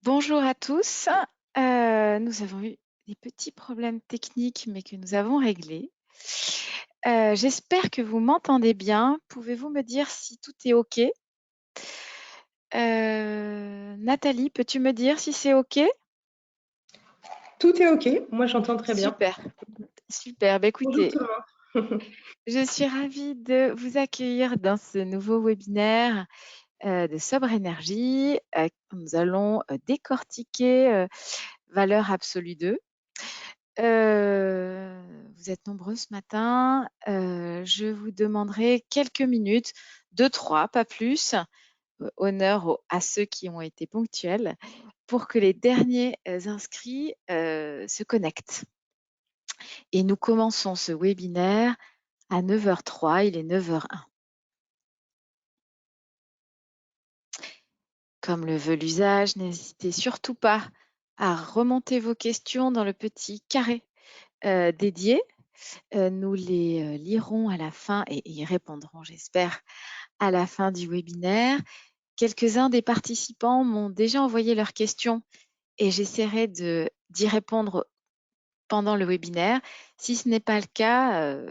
Bonjour à tous. Nous avons eu des petits problèmes techniques, mais que nous avons réglés. J'espère que vous m'entendez bien. Pouvez-vous me dire si tout est OK? Nathalie, peux-tu me dire si c'est OK? Tout est OK, moi j'entends très bien. Super, super. Bah, Bonjour écoutez, tout le monde. je suis ravie de vous accueillir dans ce nouveau webinaire de Sobre Énergie. Nous allons décortiquer valeur absolue 2. Vous êtes nombreux ce matin. Je vous demanderai quelques minutes, 2-3, pas plus. Honneur à ceux qui ont été ponctuels pour que les derniers inscrits se connectent. Et nous commençons ce webinaire à 9h03, il est 9h01. Comme le veut l'usage, n'hésitez surtout pas à remonter vos questions dans le petit carré dédié. Nous les lirons à la fin et y répondrons, j'espère, à la fin du webinaire. Quelques-uns des participants m'ont déjà envoyé leurs questions et j'essaierai d'y répondre pendant le webinaire. Si ce n'est pas le cas,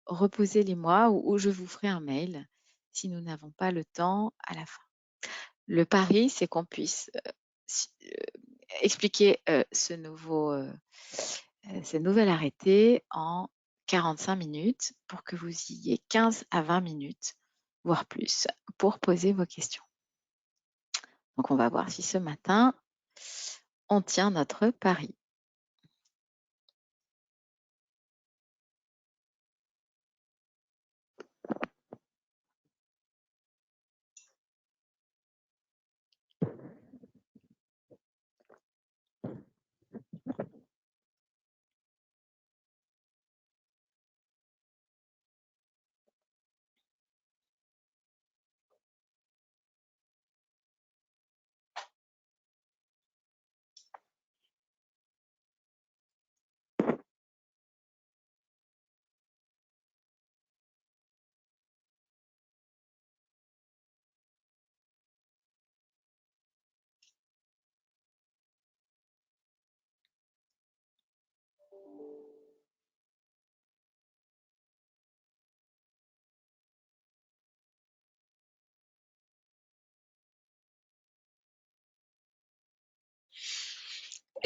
reposez-les-moi ou je vous ferai un mail si nous n'avons pas le temps à la fin. Le pari, c'est qu'on puisse expliquer ce nouvel arrêté en 45 minutes pour que vous ayez 15 à 20 minutes, voire plus, pour poser vos questions. Donc, on va voir si ce matin, on tient notre pari.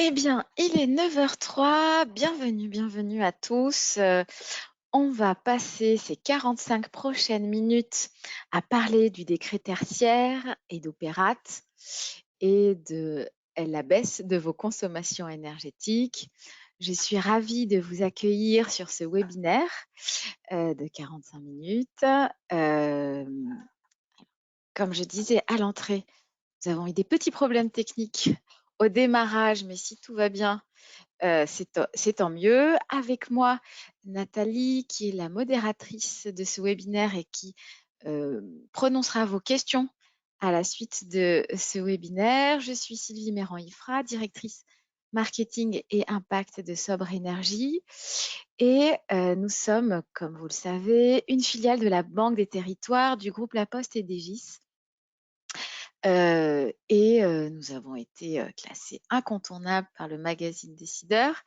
Eh bien, il est 9h03. Bienvenue à tous. On va passer ces 45 prochaines minutes à parler du décret tertiaire et d'opérate et de la baisse de vos consommations énergétiques. Je suis ravie de vous accueillir sur ce webinaire de 45 minutes. Comme je disais à l'entrée, nous avons eu des petits problèmes techniques au démarrage, mais si tout va bien, c'est tant mieux. Avec moi, Nathalie, qui est la modératrice de ce webinaire et qui prononcera vos questions à la suite de ce webinaire. Je suis Sylvie Méran-Ifra, directrice marketing et impact de Sobre Énergie. Et nous sommes, comme vous le savez, une filiale de la Banque des Territoires du groupe La Poste et Dégis. Nous avons été classés incontournables par le magazine Décideur.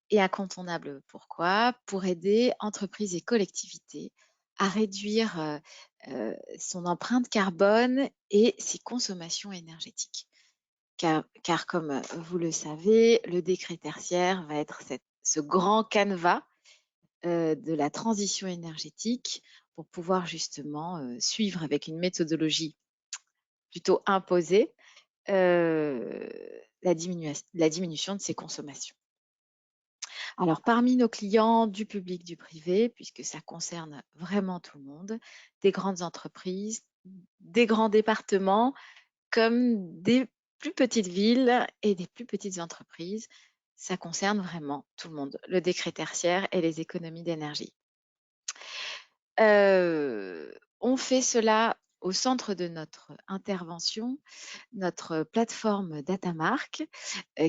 Et incontournables pourquoi? Pour aider entreprises et collectivités à réduire son empreinte carbone et ses consommations énergétiques. Car comme vous le savez, le décret tertiaire va être ce grand canevas de la transition énergétique pour pouvoir justement suivre avec une méthodologie plutôt imposée la diminution de ses consommations. Alors, parmi nos clients du public, du privé, puisque ça concerne vraiment tout le monde, des grandes entreprises, des grands départements, comme des plus petites villes et des plus petites entreprises, ça concerne vraiment tout le monde, le décret tertiaire et les économies d'énergie. On fait cela au centre de notre intervention, notre plateforme Datamark,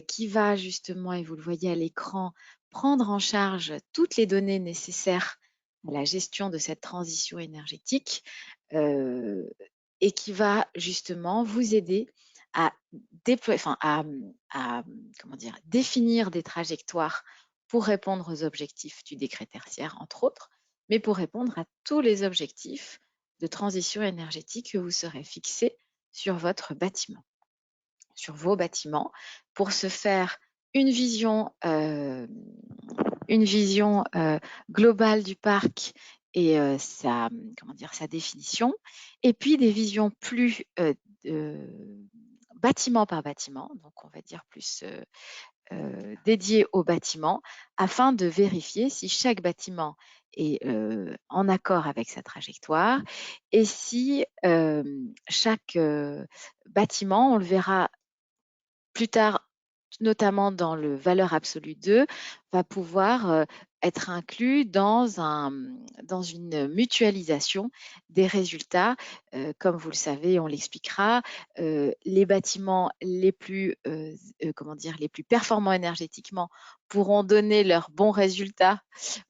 qui va justement, et vous le voyez à l'écran, prendre en charge toutes les données nécessaires à la gestion de cette transition énergétique et qui va justement vous aider à déployer, enfin, comment dire, définir des trajectoires pour répondre aux objectifs du décret tertiaire, entre autres, mais pour répondre à tous les objectifs de transition énergétique que vous serez fixés sur votre bâtiment, sur vos bâtiments, pour se faire une vision globale du parc et sa définition, et puis des visions plus bâtiment par bâtiment, donc on va dire plus dédiées au bâtiment, afin de vérifier si chaque bâtiment est en accord avec sa trajectoire et si chaque bâtiment, on le verra plus tard, notamment dans le valeur absolue 2, va pouvoir être inclus dans une mutualisation des résultats. Comme vous le savez, on l'expliquera, les bâtiments les plus performants énergétiquement pourront donner leurs bons résultats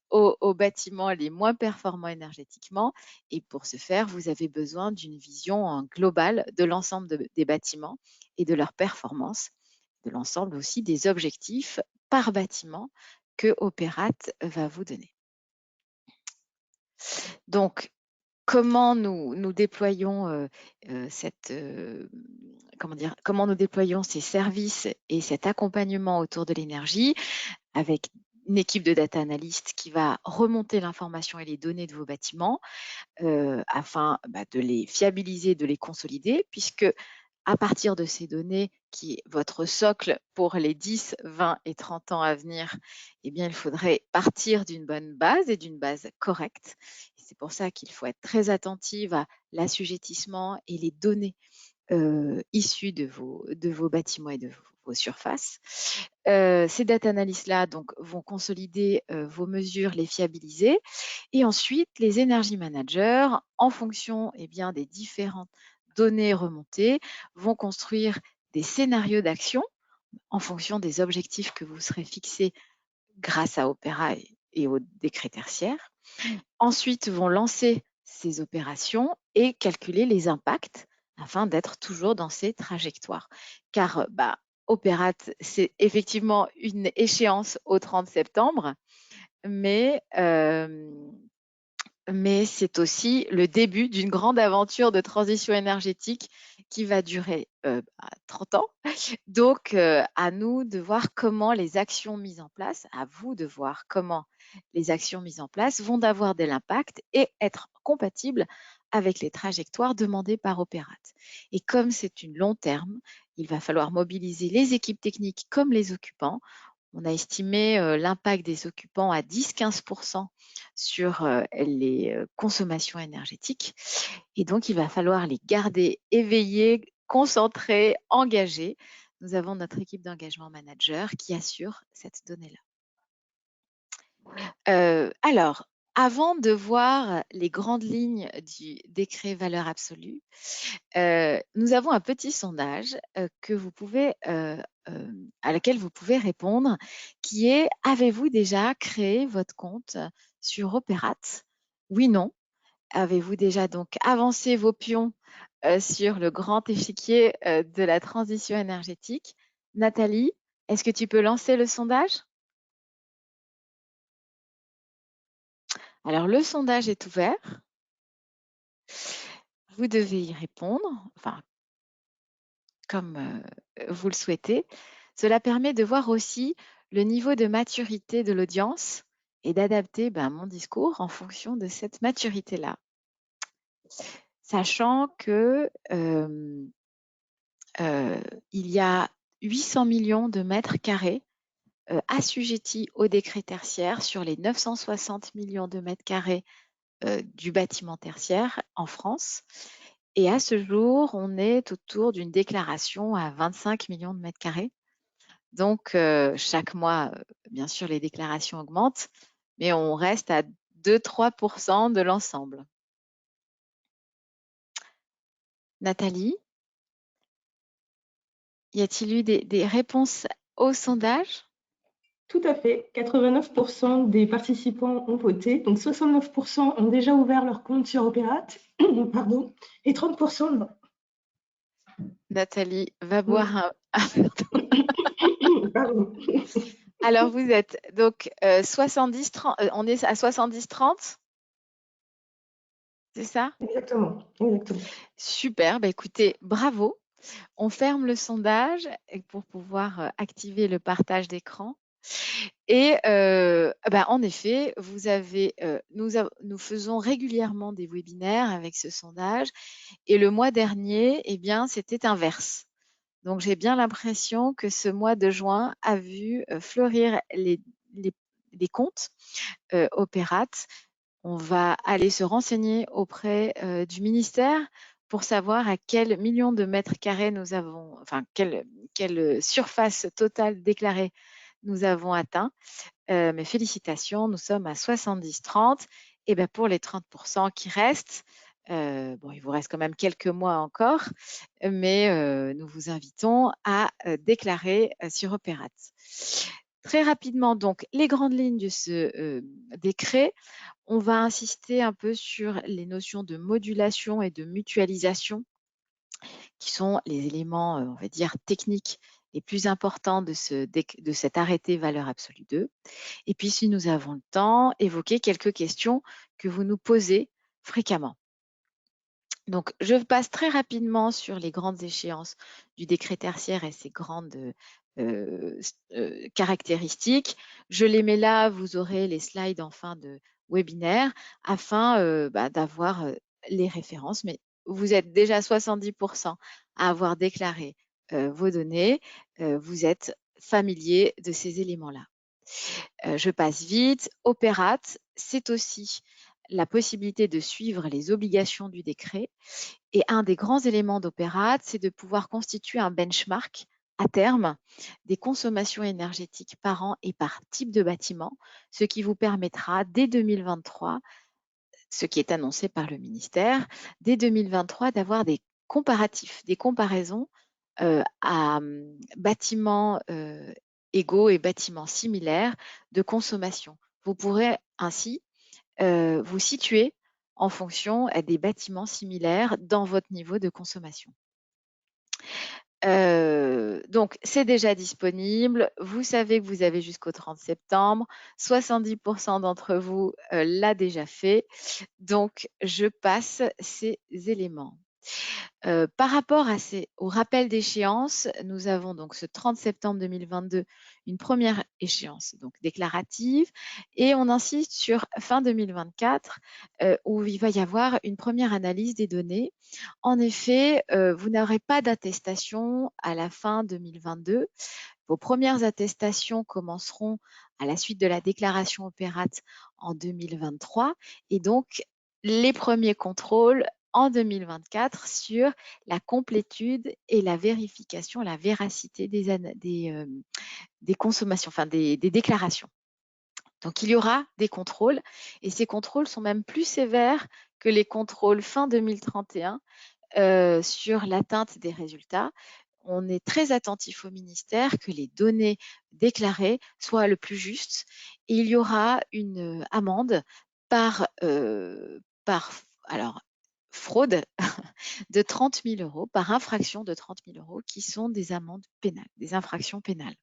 aux bâtiments les moins performants énergétiquement. Et pour ce faire, vous avez besoin d'une vision globale de l'ensemble des bâtiments et de leur performance, de l'ensemble aussi des objectifs par bâtiment que Opérate va vous donner. Donc, comment nous déployons comment nous déployons ces services et cet accompagnement autour de l'énergie avec une équipe de data analystes qui va remonter l'information et les données de vos bâtiments afin de les fiabiliser, de les consolider, puisque à partir de ces données, qui est votre socle pour les 10, 20 et 30 ans à venir, eh bien, il faudrait partir d'une bonne base et d'une base correcte. C'est pour ça qu'il faut être très attentif à l'assujettissement et les données issues de vos bâtiments et de vos surfaces. Ces data analysts-là vont consolider vos mesures, les fiabiliser. Et ensuite, les energy managers, en fonction des différentes données remontées, vont construire des scénarios d'action en fonction des objectifs que vous serez fixés grâce à Opéra et au décret tertiaire. Ensuite, vont lancer ces opérations et calculer les impacts afin d'être toujours dans ces trajectoires. Car Opérate, c'est effectivement une échéance au 30 septembre, mais c'est aussi le début d'une grande aventure de transition énergétique qui va durer 30 ans. Donc, à nous de voir comment les actions mises en place, à vous de voir comment les actions mises en place vont avoir de l'impact et être compatibles avec les trajectoires demandées par Opérate. Et comme c'est une long terme, il va falloir mobiliser les équipes techniques comme les occupants. On a estimé l'impact des occupants à 10-15% sur les consommations énergétiques. Et donc, il va falloir les garder éveillés, concentrés, engagés. Nous avons notre équipe d'engagement manager qui assure cette donnée-là. Alors, avant de voir les grandes lignes du décret valeur absolue, nous avons un petit sondage à laquelle vous pouvez répondre, qui est: avez-vous déjà créé votre compte sur Opérate? Oui, non. Avez-vous déjà donc avancé vos pions sur le grand échiquier de la transition énergétique? Nathalie, est-ce que tu peux lancer le sondage? Alors, le sondage est ouvert. Vous devez y répondre, enfin, comme vous le souhaitez. Cela permet de voir aussi le niveau de maturité de l'audience et d'adapter mon discours en fonction de cette maturité-là. Sachant que il y a 800 millions de mètres carrés assujettis au décret tertiaire sur les 960 millions de mètres carrés du bâtiment tertiaire en France. Et à ce jour, on est autour d'une déclaration à 25 millions de mètres carrés. Donc, chaque mois, bien sûr, les déclarations augmentent, mais on reste à 2-3% de l'ensemble. Nathalie, y a-t-il eu des réponses au sondage? Tout à fait. 89% des participants ont voté. Donc, 69% ont déjà ouvert leur compte sur Opérate, pardon, et 30% non. Nathalie va Mm. boire un verre d'eau. Pardon. Alors, vous êtes donc 70-30, on est à 70-30, c'est ça? Exactement, exactement. Super, bah, écoutez, bravo. On ferme le sondage pour pouvoir activer le partage d'écran. Et bah, en effet, nous faisons régulièrement des webinaires avec ce sondage. Et le mois dernier, eh bien, c'était inverse. Donc, j'ai bien l'impression que ce mois de juin a vu fleurir les comptes Opérate. On va aller se renseigner auprès du ministère pour savoir à quel million de mètres carrés nous avons, enfin, quelle surface totale déclarée nous avons atteint. Mais félicitations, nous sommes à 70-30. Et ben pour les 30% qui restent, bon, il vous reste quand même quelques mois encore, mais nous vous invitons à déclarer sur Opérate. Très rapidement, donc, les grandes lignes de ce décret. On va insister un peu sur les notions de modulation et de mutualisation, qui sont les éléments, on va dire, techniques les plus importants de cet arrêté valeur absolue 2. Et puis, si nous avons le temps, évoquer quelques questions que vous nous posez fréquemment. Donc, je passe très rapidement sur les grandes échéances du décret tertiaire et ses grandes caractéristiques. Je les mets là, vous aurez les slides en fin de webinaire afin d'avoir les références. Mais vous êtes déjà 70% à avoir déclaré vos données. Vous êtes familier de ces éléments-là. Je passe vite. Opérate, c'est aussi la possibilité de suivre les obligations du décret. Et un des grands éléments d'Opérate, c'est de pouvoir constituer un benchmark à terme des consommations énergétiques par an et par type de bâtiment, ce qui vous permettra dès 2023, ce qui est annoncé par le ministère, dès 2023 d'avoir des comparatifs, des comparaisons à bâtiments égaux et bâtiments similaires de consommation. Vous pourrez ainsi vous situer en fonction des bâtiments similaires dans votre niveau de consommation. Donc, c'est déjà disponible. Vous savez que vous avez jusqu'au 30 septembre. 70% d'entre vous l'a déjà fait. Donc, je passe ces éléments. Par rapport au rappel d'échéance, nous avons donc ce 30 septembre 2022 une première échéance donc déclarative et on insiste sur fin 2024 où il va y avoir une première analyse des données. En effet, vous n'aurez pas d'attestation à la fin 2022. Vos premières attestations commenceront à la suite de la déclaration Opérate en 2023 et donc les premiers contrôles en 2024 sur la complétude et la vérification, la véracité des consommations, enfin des déclarations. Donc, il y aura des contrôles et ces contrôles sont même plus sévères que les contrôles fin 2031 sur l'atteinte des résultats. On est très attentif au ministère que les données déclarées soient le plus justes et il y aura une amende par alors, fraude de 30 000 euros, par infraction de 30 000 euros, qui sont des amendes pénales, des infractions pénales.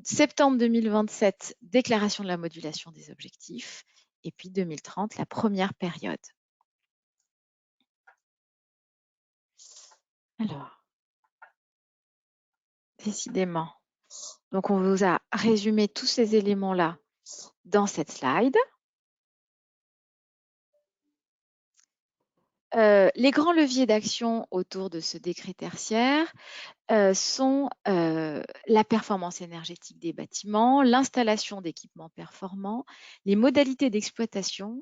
Septembre 2027, déclaration de la modulation des objectifs. Et puis 2030, la première période. Alors, décidément. Donc, on vous a résumé tous ces éléments-là dans cette slide. Les grands leviers d'action autour de ce décret tertiaire sont la performance énergétique des bâtiments, l'installation d'équipements performants, les modalités d'exploitation,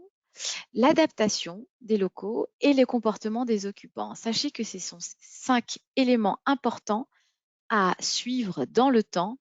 l'adaptation des locaux et les comportements des occupants. Sachez que ce sont 5 éléments importants à suivre dans le temps,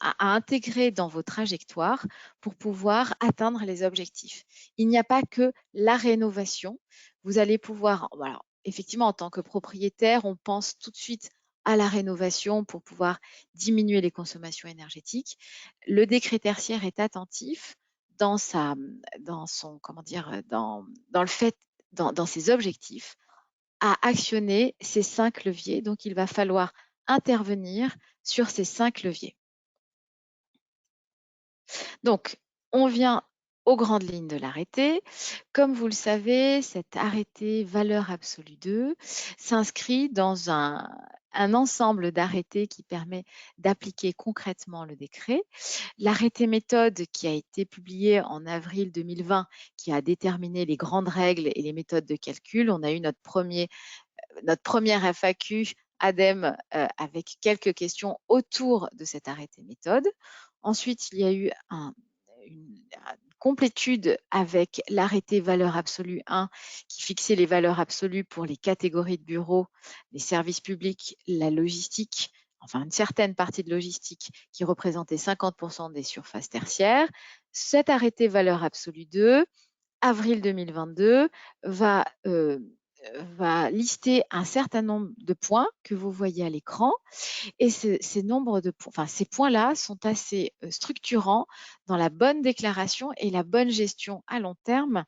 à intégrer dans vos trajectoires pour pouvoir atteindre les objectifs. Il n'y a pas que la rénovation. Vous allez pouvoir, voilà, effectivement, en tant que propriétaire, on pense tout de suite à la rénovation pour pouvoir diminuer les consommations énergétiques. Le décret tertiaire est attentif dans son, comment dire, dans le fait, dans ses objectifs à actionner ces 5 leviers. Donc, il va falloir intervenir sur ces 5 leviers. Donc, on vient aux grandes lignes de l'arrêté. Comme vous le savez, cet arrêté valeur absolue 2 s'inscrit dans un ensemble d'arrêtés qui permet d'appliquer concrètement le décret. L'arrêté méthode qui a été publié en avril 2020, qui a déterminé les grandes règles et les méthodes de calcul. On a eu notre première FAQ ADEME avec quelques questions autour de cet arrêté méthode. Ensuite, il y a eu une complétude avec l'arrêté valeur absolue 1 qui fixait les valeurs absolues pour les catégories de bureaux, les services publics, la logistique, enfin une certaine partie de logistique qui représentait 50% des surfaces tertiaires. Cet arrêté valeur absolue 2, avril 2022, va lister un certain nombre de points que vous voyez à l'écran. Et ces points-là sont assez structurants dans la bonne déclaration et la bonne gestion à long terme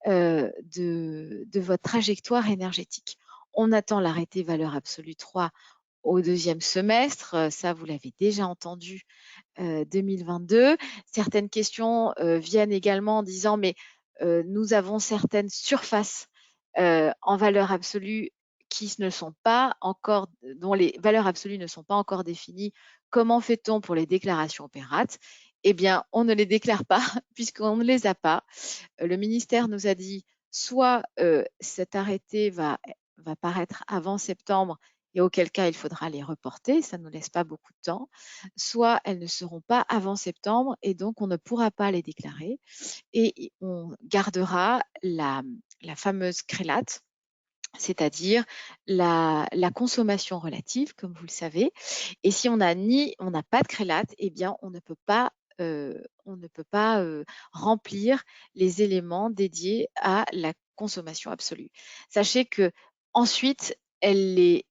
de votre trajectoire énergétique. On attend l'arrêté valeur absolue 3 au deuxième semestre. Ça, vous l'avez déjà entendu, 2022. Certaines questions viennent également en disant, mais nous avons certaines surfaces en valeur absolue qui ne sont pas encore, dont les valeurs absolues ne sont pas encore définies. Comment fait-on pour les déclarations opérates? Eh bien, on ne les déclare pas puisqu'on ne les a pas. Le ministère nous a dit soit cet arrêté va paraître avant septembre et auquel cas il faudra les reporter, ça ne nous laisse pas beaucoup de temps, soit elles ne seront pas avant septembre et donc on ne pourra pas les déclarer et on gardera la fameuse crélate, c'est-à-dire la consommation relative, comme vous le savez. Et si on n'a pas de crélate, eh bien, on ne peut pas remplir les éléments dédiés à la consommation absolue. Sachez que ensuite, les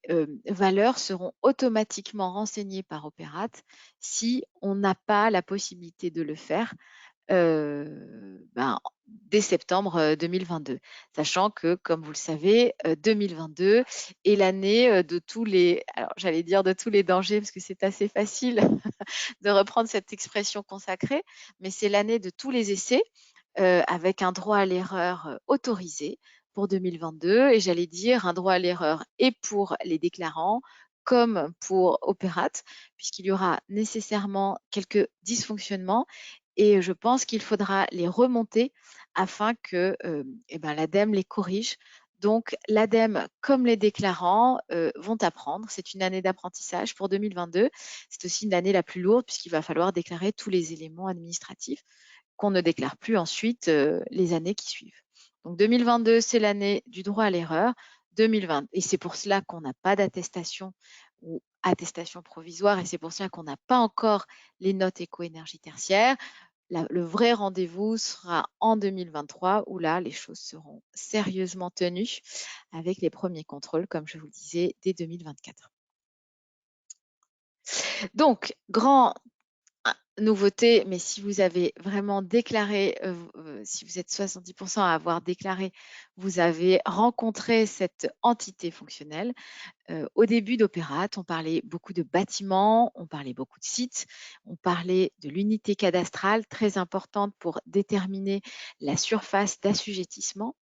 valeurs seront automatiquement renseignées par Opérate si on n'a pas la possibilité de le faire dès septembre 2022. Sachant que, comme vous le savez, 2022 est l'année de tous les, alors j'allais dire de tous les dangers, parce que c'est assez facile de reprendre cette expression consacrée, mais c'est l'année de tous les essais, avec un droit à l'erreur autorisé pour 2022, et j'allais dire un droit à l'erreur et pour les déclarants, comme pour Opérate, puisqu'il y aura nécessairement quelques dysfonctionnements et je pense qu'il faudra les remonter afin que l'ADEME les corrige. Donc, l'ADEME, comme les déclarants, vont apprendre. C'est une année d'apprentissage pour 2022. C'est aussi l'année la plus lourde puisqu'il va falloir déclarer tous les éléments administratifs qu'on ne déclare plus ensuite les années qui suivent. Donc, 2022, c'est l'année du droit à l'erreur. 2020, et c'est pour cela qu'on n'a pas d'attestation ou attestation provisoire, et c'est pour cela qu'on n'a pas encore les notes éco-énergie tertiaire. Le vrai rendez-vous sera en 2023 où là, les choses seront sérieusement tenues avec les premiers contrôles, comme je vous le disais, dès 2024. Donc, grande nouveauté, mais si vous avez vraiment déclaré, si vous êtes 70% à avoir déclaré, vous avez rencontré cette entité fonctionnelle. Au début d'Opérate, on parlait beaucoup de bâtiments, on parlait beaucoup de sites, on parlait de l'unité cadastrale, très importante pour déterminer la surface d'assujettissement,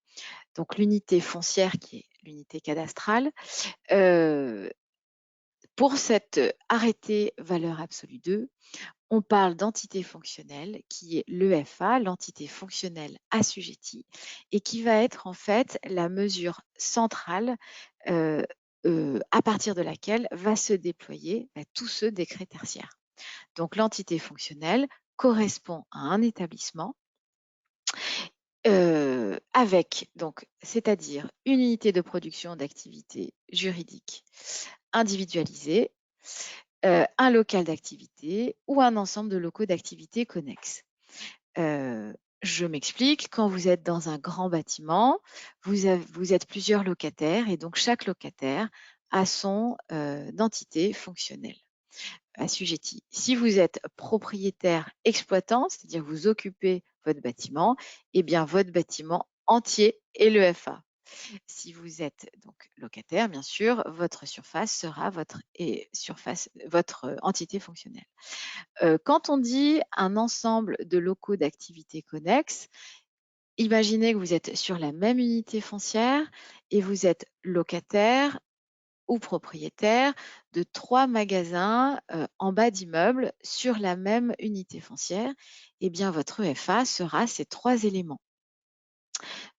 donc l'unité foncière qui est l'unité cadastrale. Pour cet arrêté valeur absolue 2, on parle d'entité fonctionnelle qui est l'EFA, l'entité fonctionnelle assujettie, et qui va être en fait la mesure centrale à partir de laquelle va se déployer tout ce décret tertiaire. Donc l'entité fonctionnelle correspond à un établissement avec, donc, c'est-à-dire une unité de production d'activité juridique individualisée, un local d'activité ou un ensemble de locaux d'activité connexes. Je m'explique, quand vous êtes dans un grand bâtiment, vous êtes plusieurs locataires et donc chaque locataire a son entité fonctionnelle assujettie. Si vous êtes propriétaire exploitant, c'est-à-dire vous occupez votre bâtiment, eh bien votre bâtiment entier est l'EFA. Si vous êtes donc locataire, bien sûr, votre surface sera votre entité fonctionnelle. Quand on dit un ensemble de locaux d'activités connexes, imaginez que vous êtes sur la même unité foncière et vous êtes locataire ou propriétaire de 3 magasins en bas d'immeuble sur la même unité foncière. Eh bien, votre EFA sera ces 3 éléments.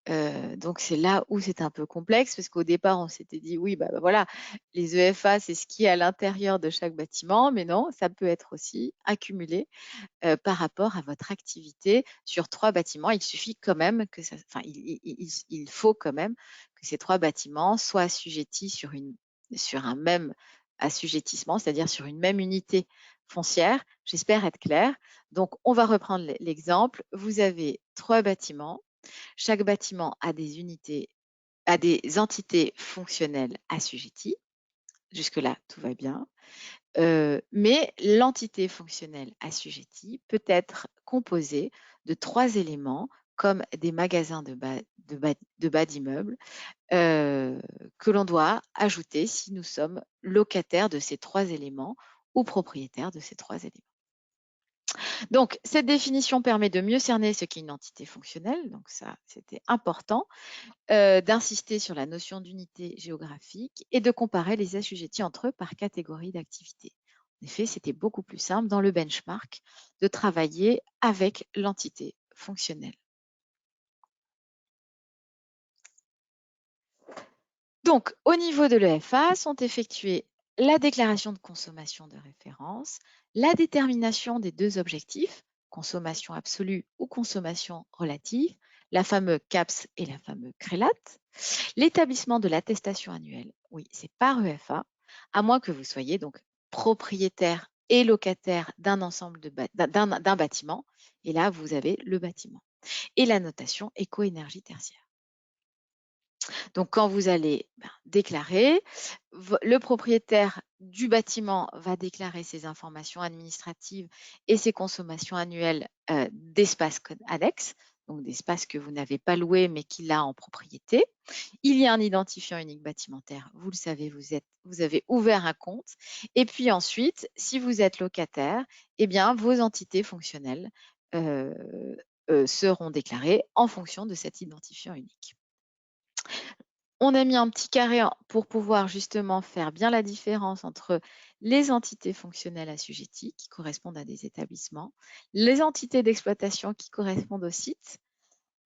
Donc c'est là où c'est un peu complexe parce qu'au départ, on s'était dit oui, voilà, les EFA, c'est ce qui est à l'intérieur de chaque bâtiment, mais non, ça peut être aussi accumulé par rapport à votre activité sur 3 bâtiments. Il suffit quand même que ça, enfin, il faut quand même que ces 3 bâtiments soient assujettis sur un même assujettissement, c'est-à-dire sur une même unité foncière. J'espère être claire. Donc, on va reprendre l'exemple. Vous avez 3 bâtiments. Chaque bâtiment a des entités fonctionnelles assujetties. Jusque-là, tout va bien. Mais l'entité fonctionnelle assujettie peut être composée de 3 éléments comme des magasins de bas d'immeuble que l'on doit ajouter si nous sommes locataires de ces 3 éléments ou propriétaires de ces 3 éléments. Donc, cette définition permet de mieux cerner ce qu'est une entité fonctionnelle, donc ça, c'était important, d'insister sur la notion d'unité géographique et de comparer les assujettis entre eux par catégorie d'activité. En effet, c'était beaucoup plus simple dans le benchmark de travailler avec l'entité fonctionnelle. Donc, au niveau de l'EFA, sont effectuées la déclaration de consommation de référence, la détermination des 2 objectifs, consommation absolue ou consommation relative, la fameuse CAPS et la fameuse CRELAT, l'établissement de l'attestation annuelle, oui, c'est par EFA, à moins que vous soyez donc propriétaire et locataire d'un ensemble d'un bâtiment, et là, vous avez le bâtiment. Et la notation éco-énergie tertiaire. Donc, quand vous allez déclarer, le propriétaire du bâtiment va déclarer ses informations administratives et ses consommations annuelles d'espaces annexes, donc d'espaces que vous n'avez pas loués mais qu'il a en propriété. Il y a un identifiant unique bâtimentaire, vous le savez, vous avez ouvert un compte. Et puis ensuite, si vous êtes locataire, eh bien, vos entités fonctionnelles seront déclarées en fonction de cet identifiant unique. On a mis un petit carré pour pouvoir justement faire bien la différence entre les entités fonctionnelles assujetties qui correspondent à des établissements, les entités d'exploitation qui correspondent au site.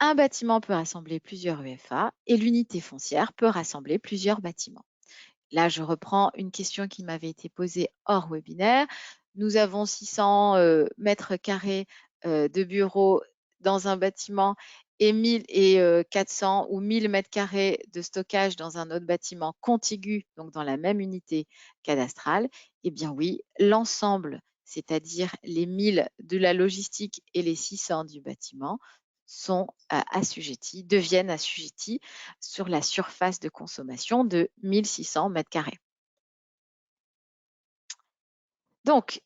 Un bâtiment peut rassembler plusieurs EFA et l'unité foncière peut rassembler plusieurs bâtiments. Là, je reprends une question qui m'avait été posée hors webinaire. Nous avons 600 mètres carrés de bureaux dans un bâtiment et 400 ou 1000 mètres carrés de stockage dans un autre bâtiment contigu, donc dans la même unité cadastrale. Eh bien oui, l'ensemble, c'est-à-dire les 1000 de la logistique et les 600 du bâtiment, deviennent assujettis sur la surface de consommation de 1600 mètres carrés. Donc,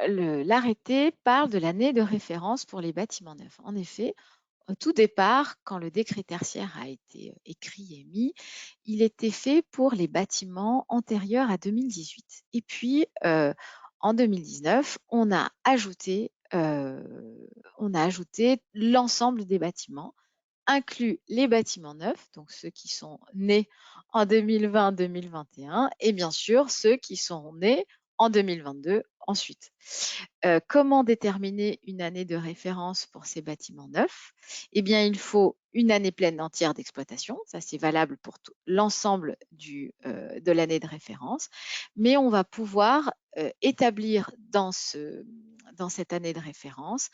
l'arrêté parle de l'année de référence pour les bâtiments neufs. En effet, au tout départ, quand le décret tertiaire a été écrit et mis, il était fait pour les bâtiments antérieurs à 2018. Et puis, en 2019, on a ajouté l'ensemble des bâtiments, inclut les bâtiments neufs, donc ceux qui sont nés en 2020-2021, et bien sûr ceux qui sont nés en 2022 ensuite. Comment déterminer une année de référence pour ces bâtiments neufs? Eh bien, il faut une année pleine entière d'exploitation. Ça, c'est valable pour l'ensemble de l'année de référence. Mais on va pouvoir établir dans cette année de référence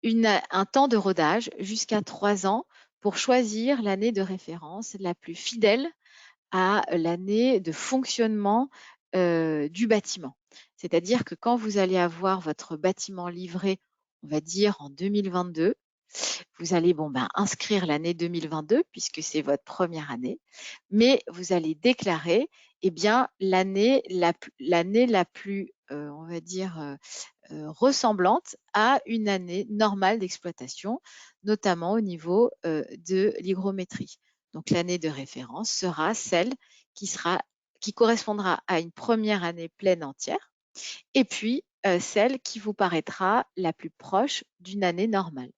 un temps de rodage jusqu'à 3 ans pour choisir l'année de référence la plus fidèle à l'année de fonctionnement du bâtiment. C'est-à-dire que quand vous allez avoir votre bâtiment livré, on va dire en 2022, vous allez inscrire l'année 2022 puisque c'est votre première année, mais vous allez déclarer l'année la plus on va dire, ressemblante à une année normale d'exploitation, notamment au niveau de l'hygrométrie. Donc l'année de référence sera celle qui correspondra à une première année pleine entière, et puis celle qui vous paraîtra la plus proche d'une année normale.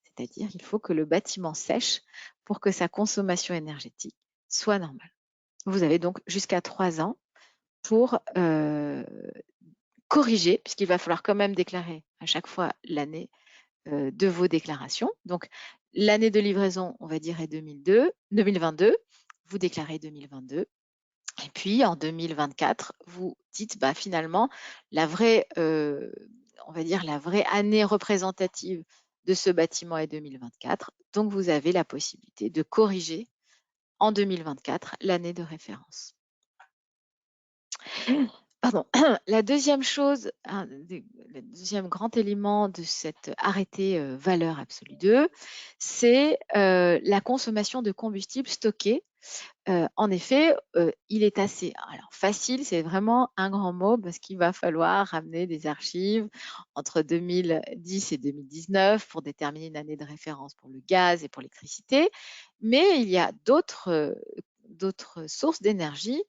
C'est-à-dire qu'il faut que le bâtiment sèche pour que sa consommation énergétique soit normale. Vous avez donc jusqu'à 3 ans pour corriger, puisqu'il va falloir quand même déclarer à chaque fois l'année de vos déclarations. Donc, l'année de livraison, on va dire, est 2022. Vous déclarez 2022. Et puis, en 2024, vous dites, bah, finalement, la vraie, on va dire, la vraie année représentative de ce bâtiment est 2024. Donc, vous avez la possibilité de corriger en 2024 l'année de référence. Pardon. La deuxième chose, le deuxième grand élément de cet arrêté valeur absolue 2, c'est la consommation de combustible stocké. En effet, il est assez facile, c'est vraiment un grand mot parce qu'il va falloir ramener des archives entre 2010 et 2019 pour déterminer une année de référence pour le gaz et pour l'électricité. Mais il y a d'autres sources d'énergie,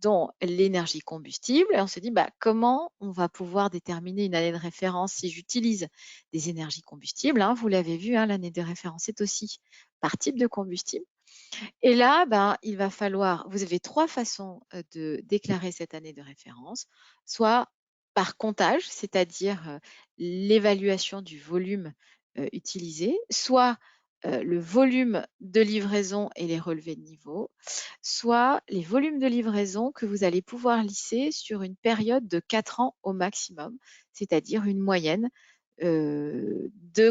dont l'énergie combustible. Et on se dit, bah, comment on va pouvoir déterminer une année de référence si j'utilise des énergies combustibles, hein. Vous l'avez vu, hein, l'année de référence est aussi par type de combustible. Et là, ben, il va falloir, vous avez 3 façons de déclarer cette année de référence, soit par comptage, c'est-à-dire l'évaluation du volume utilisé, soit le volume de livraison et les relevés de niveau, soit les volumes de livraison que vous allez pouvoir lisser sur une période de 4 ans au maximum, c'est-à-dire une moyenne de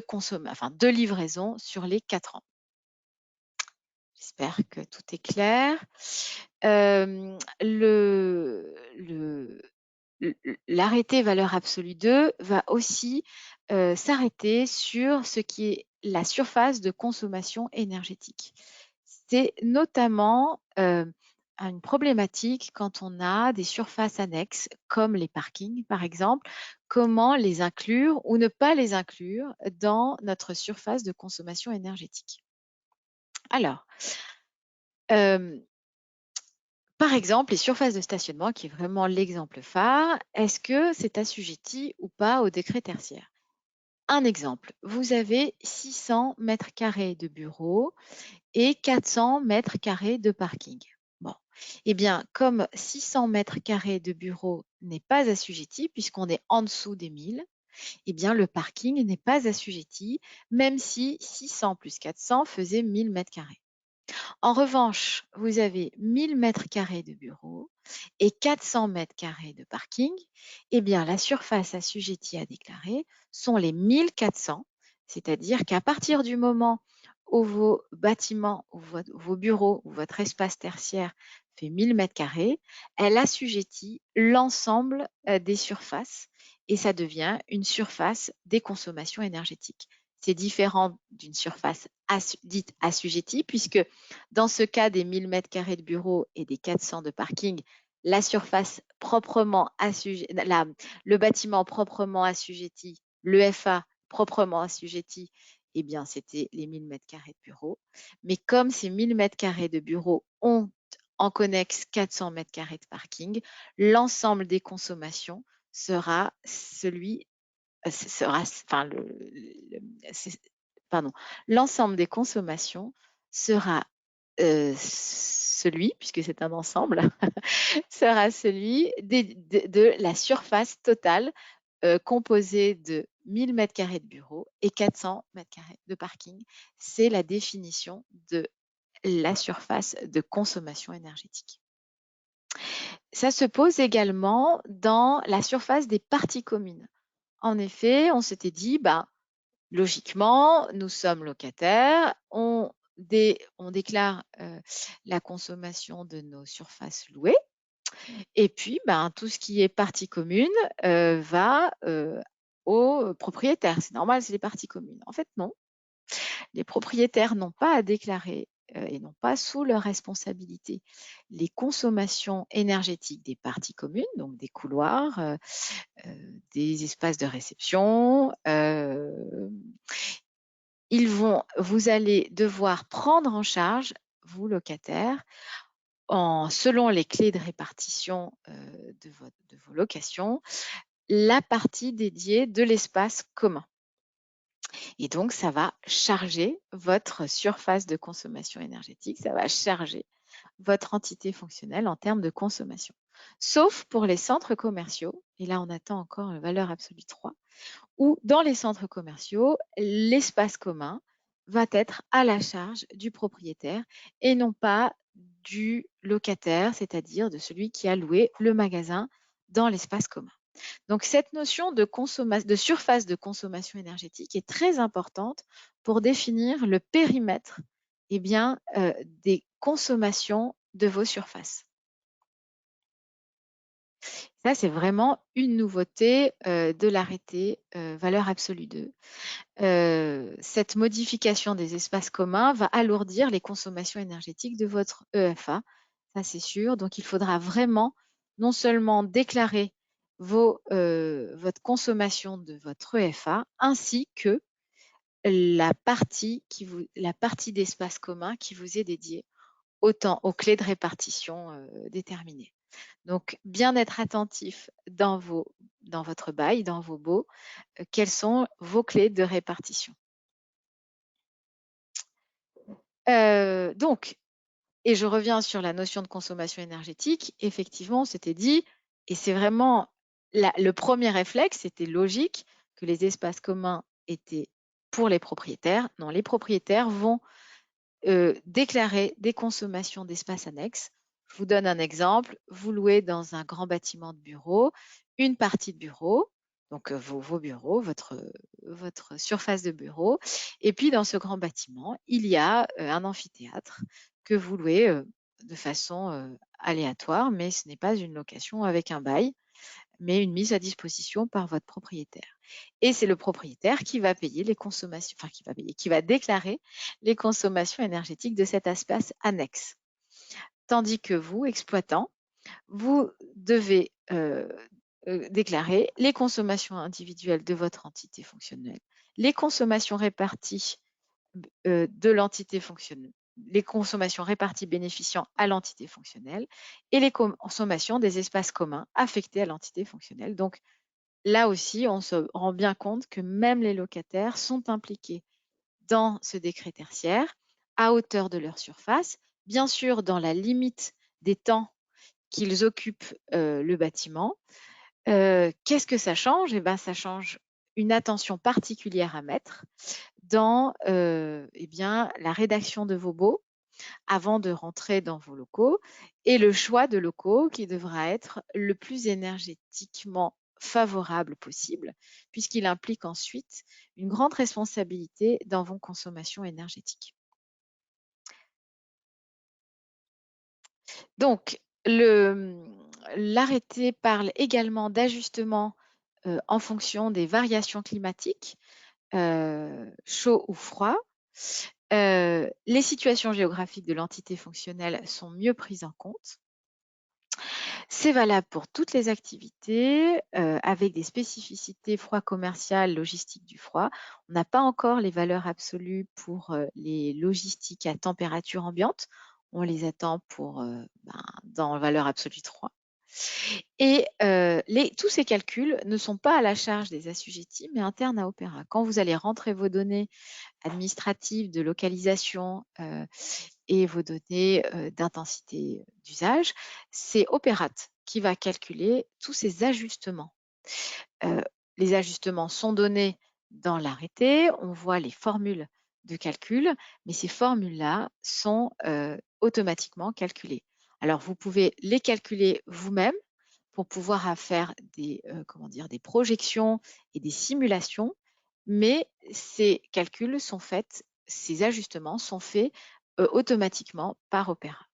livraison sur les 4 ans. J'espère que tout est clair. L'arrêté valeur absolue 2 va aussi s'arrêter sur ce qui est la surface de consommation énergétique. C'est notamment une problématique quand on a des surfaces annexes, comme les parkings par exemple, comment les inclure ou ne pas les inclure dans notre surface de consommation énergétique. Alors, par exemple, les surfaces de stationnement, qui est vraiment l'exemple phare, est-ce que c'est assujetti ou pas au décret tertiaire? Un exemple, vous avez 600 mètres carrés de bureaux et 400 mètres carrés de parking. Bon, eh bien, comme 600 mètres carrés de bureaux n'est pas assujetti, puisqu'on est en dessous des 1000, eh bien, le parking n'est pas assujetti, même si 600 plus 400 faisait 1000 mètres carrés. En revanche, vous avez 1000 mètres carrés de bureaux et 400 mètres carrés de parking. Eh bien, la surface assujettie à déclarer sont les 1400, c'est-à-dire qu'à partir du moment où vos bâtiments, ou vos bureaux, ou votre espace tertiaire fait 1000 mètres carrés, elle assujettit l'ensemble des surfaces et ça devient une surface des consommations énergétiques. C'est différent d'une surface dite assujettie, puisque dans ce cas des 1000 mètres carrés de bureau et des 400 de parking, la surface proprement le bâtiment proprement assujetti, le FA proprement assujetti, eh bien, c'était les 1000 mètres carrés de bureau. Mais comme ces 1000 mètres carrés de bureau ont en connexe 400 mètres carrés de parking, l'ensemble des consommations sera l'ensemble des consommations sera celui, puisque c'est un ensemble, sera celui de la surface totale composée de 1000 mètres carrés de bureau et 400 mètres carrés de parking. C'est la définition de la surface de consommation énergétique. Ça se pose également dans la surface des parties communes. En effet, on s'était dit, logiquement, nous sommes locataires, on déclare la consommation de nos surfaces louées et puis tout ce qui est partie commune va aux propriétaires. C'est normal, c'est les parties communes. En fait, non. Les propriétaires n'ont pas à déclarer et non pas sous leur responsabilité. Les consommations énergétiques des parties communes, donc des couloirs, des espaces de réception, vous allez devoir prendre en charge, vous locataires, selon les clés de répartition de vos locations, la partie dédiée de l'espace commun. Et donc, ça va charger votre surface de consommation énergétique, ça va charger votre entité fonctionnelle en termes de consommation. Sauf pour les centres commerciaux, et là on attend encore une valeur absolue 3, où dans les centres commerciaux, l'espace commun va être à la charge du propriétaire et non pas du locataire, c'est-à-dire de celui qui a loué le magasin dans l'espace commun. Donc cette notion de surface de consommation énergétique est très importante pour définir le périmètre des consommations de vos surfaces. Ça, c'est vraiment une nouveauté de l'arrêté valeur absolue 2. Cette modification des espaces communs va alourdir les consommations énergétiques de votre EFA, ça c'est sûr. Donc il faudra vraiment non seulement déclarer votre consommation de votre EFA, ainsi que la partie d'espace commun qui vous est dédiée aux clés de répartition déterminées. Donc, bien être attentif dans votre bail, dans vos baux, quelles sont vos clés de répartition. Et je reviens sur la notion de consommation énergétique. Effectivement, on s'était dit, et c'est vraiment le premier réflexe, c'était logique que les espaces communs étaient pour les propriétaires. Non, les propriétaires vont déclarer des consommations d'espaces annexes. Je vous donne un exemple. Vous louez dans un grand bâtiment de bureau une partie de bureau, donc vos bureaux, votre surface de bureau. Et puis, dans ce grand bâtiment, il y a un amphithéâtre que vous louez de façon aléatoire, mais ce n'est pas une location avec un bail, mais une mise à disposition par votre propriétaire. Et c'est le propriétaire qui va payer les consommations, enfin qui va déclarer les consommations énergétiques de cet espace annexe. Tandis que vous, exploitant, vous devez déclarer les consommations individuelles de votre entité fonctionnelle, les consommations réparties de l'entité fonctionnelle, les consommations réparties bénéficiant à l'entité fonctionnelle et les consommations des espaces communs affectés à l'entité fonctionnelle. Donc, là aussi, on se rend bien compte que même les locataires sont impliqués dans ce décret tertiaire à hauteur de leur surface, bien sûr dans la limite des temps qu'ils occupent le bâtiment. Qu'est-ce que ça change? Eh bien, ça change une attention particulière à mettre dans la rédaction de vos baux avant de rentrer dans vos locaux et le choix de locaux qui devra être le plus énergétiquement favorable possible, puisqu'il implique ensuite une grande responsabilité dans vos consommations énergétiques. Donc, l'arrêté parle également d'ajustement en fonction des variations climatiques, chaud ou froid. Les situations géographiques de l'entité fonctionnelle sont mieux prises en compte. C'est valable pour toutes les activités avec des spécificités froid commercial, logistique du froid. On n'a pas encore les valeurs absolues pour les logistiques à température ambiante. On les attend pour dans valeur absolue 3. Et tous ces calculs ne sont pas à la charge des assujettis, mais internes à Opéra. Quand vous allez rentrer vos données administratives de localisation et vos données d'intensité d'usage, c'est Opérat qui va calculer tous ces ajustements. Les ajustements sont donnés dans l'arrêté, on voit les formules de calcul, mais ces formules-là sont automatiquement calculées. Alors, vous pouvez les calculer vous-même pour pouvoir faire des projections et des simulations, mais ces calculs sont faits, ces ajustements sont faits automatiquement par Opéra.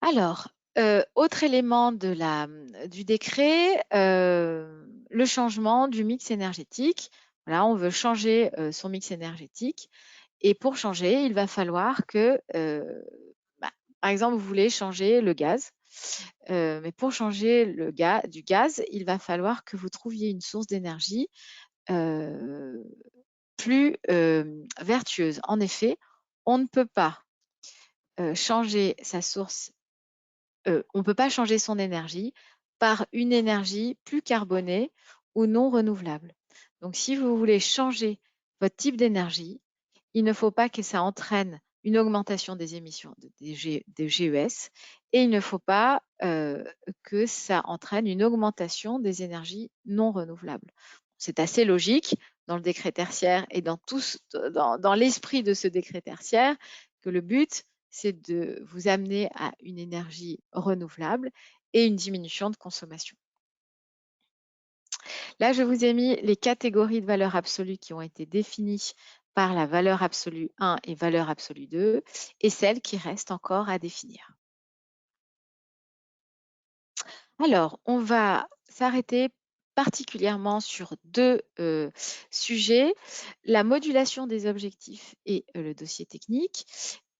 Alors, autre élément du décret, le changement du mix énergétique. Voilà, on veut changer son mix énergétique. Et pour changer, il va falloir que, par exemple, vous voulez changer le gaz. Mais pour changer du gaz, il va falloir que vous trouviez une source d'énergie plus vertueuse. En effet, on ne peut pas changer sa source, on ne peut pas changer son énergie par une énergie plus carbonée ou non renouvelable. Donc, si vous voulez changer votre type d'énergie, il ne faut pas que ça entraîne une augmentation des émissions de GES et il ne faut pas que ça entraîne une augmentation des énergies non renouvelables. C'est assez logique dans le décret tertiaire et dans l'esprit de ce décret tertiaire que le but, c'est de vous amener à une énergie renouvelable et une diminution de consommation. Là, je vous ai mis les catégories de valeurs absolues qui ont été définies par la valeur absolue 1 et valeur absolue 2 et celles qui restent encore à définir. Alors, on va s'arrêter particulièrement sur deux sujets, la modulation des objectifs et le dossier technique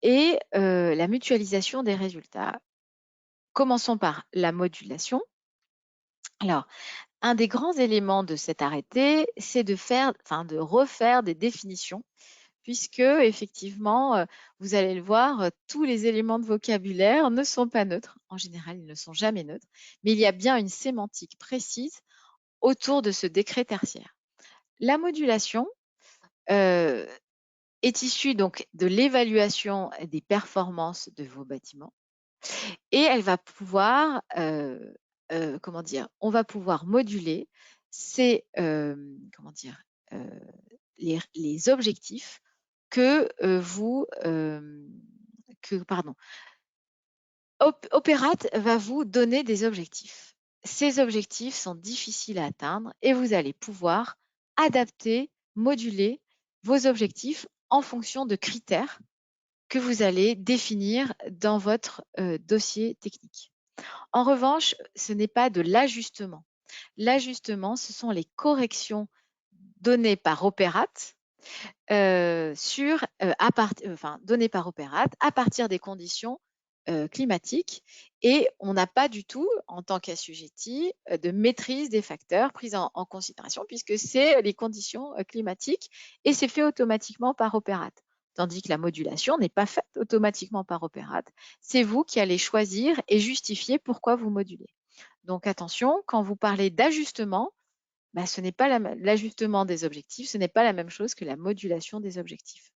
et la mutualisation des résultats. Commençons par la modulation. Alors, un des grands éléments de cet arrêté, c'est de refaire des définitions, puisque effectivement, vous allez le voir, tous les éléments de vocabulaire ne sont pas neutres. En général, ils ne sont jamais neutres, mais il y a bien une sémantique précise autour de ce décret tertiaire. La modulation est issue donc de l'évaluation des performances de vos bâtiments et elle va pouvoir, on va pouvoir moduler ces, les objectifs que Opérate va vous donner des objectifs. Ces objectifs sont difficiles à atteindre et vous allez pouvoir adapter, moduler vos objectifs en fonction de critères que vous allez définir dans votre dossier technique. En revanche, ce n'est pas de l'ajustement. L'ajustement, ce sont les corrections données par Opérate données par Opérate à partir des conditions climatiques et on n'a pas du tout, en tant qu'assujetti, de maîtrise des facteurs pris en considération puisque c'est les conditions climatiques et c'est fait automatiquement par Opérate. Tandis que la modulation n'est pas faite automatiquement par Opérate. C'est vous qui allez choisir et justifier pourquoi vous modulez. Donc attention, quand vous parlez d'ajustement, ce n'est pas l'ajustement des objectifs, ce n'est pas la même chose que la modulation des objectifs.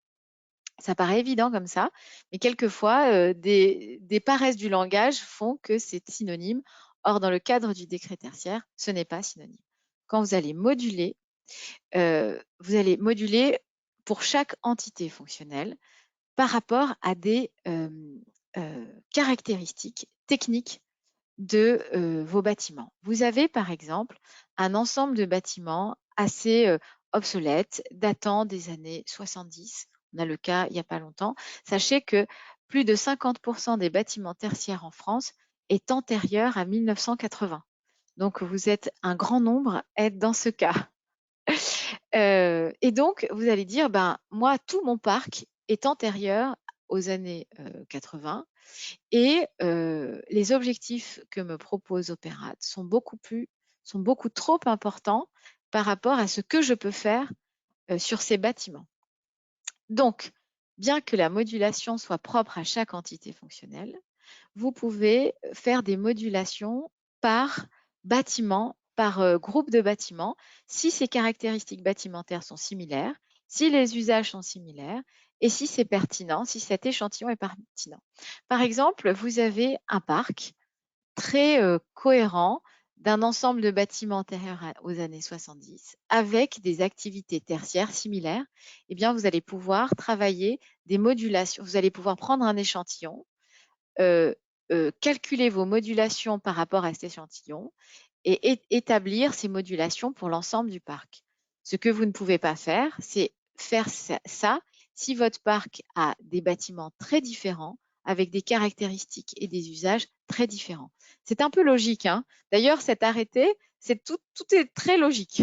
Ça paraît évident comme ça, mais quelquefois, des paresses du langage font que c'est synonyme. Or, dans le cadre du décret tertiaire, ce n'est pas synonyme. Quand vous allez moduler pour chaque entité fonctionnelle par rapport à des caractéristiques techniques de vos bâtiments. Vous avez par exemple un ensemble de bâtiments assez obsolètes, datant des années 70. On a le cas il n'y a pas longtemps. Sachez que plus de 50% des bâtiments tertiaires en France est antérieur à 1980. Donc, vous êtes un grand nombre à être dans ce cas. Et donc, vous allez dire, moi, tout mon parc est antérieur aux années 80 et les objectifs que me propose Opérate sont beaucoup trop importants par rapport à ce que je peux faire sur ces bâtiments. Donc, bien que la modulation soit propre à chaque entité fonctionnelle, vous pouvez faire des modulations par bâtiment, par groupe de bâtiments, si ces caractéristiques bâtimentaires sont similaires, si les usages sont similaires et si c'est pertinent, si cet échantillon est pertinent. Par exemple, vous avez un parc très cohérent d'un ensemble de bâtiments antérieurs aux années 70 avec des activités tertiaires similaires, eh bien, vous allez pouvoir travailler des modulations. Vous allez pouvoir prendre un échantillon, calculer vos modulations par rapport à cet échantillon et établir ces modulations pour l'ensemble du parc. Ce que vous ne pouvez pas faire, c'est faire ça si votre parc a des bâtiments très différents avec des caractéristiques et des usages très différents. C'est un peu logique, hein. D'ailleurs, cet arrêté, tout est très logique.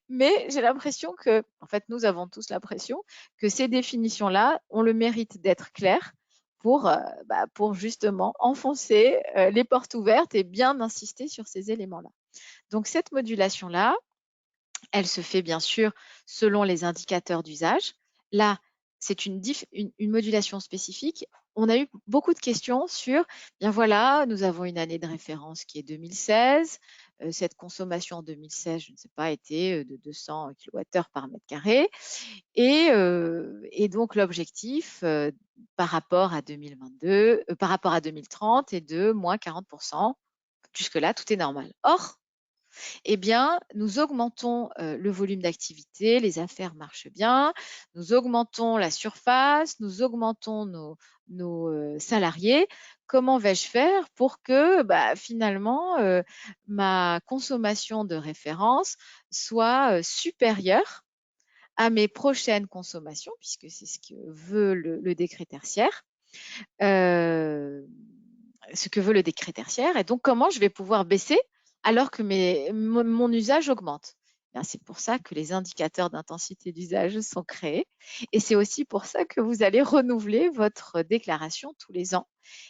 Mais j'ai l'impression que, en fait, nous avons tous l'impression que ces définitions-là ont le mérite d'être claires pour justement enfoncer les portes ouvertes et bien insister sur ces éléments-là. Donc, cette modulation-là, elle se fait bien sûr selon les indicateurs d'usage. Là, c'est une modulation spécifique. On a eu beaucoup de questions sur, bien voilà, nous avons une année de référence qui est 2016. Cette consommation en 2016, je ne sais pas, était de 200 kWh par mètre carré. Et donc, l'objectif par rapport à 2022, par rapport à 2030 est de moins 40%. Jusque-là, tout est normal. Or, eh bien, nous augmentons le volume d'activité, les affaires marchent bien, nous augmentons la surface, nous augmentons nos salariés. Comment vais-je faire pour que finalement ma consommation de référence soit supérieure à mes prochaines consommations, puisque c'est ce que veut le décret tertiaire. Ce que veut le décret tertiaire. Et donc, comment je vais pouvoir baisser alors que mon usage augmente? C'est pour ça que les indicateurs d'intensité d'usage sont créés. Et c'est aussi pour ça que vous allez renouveler votre déclaration tous les ans.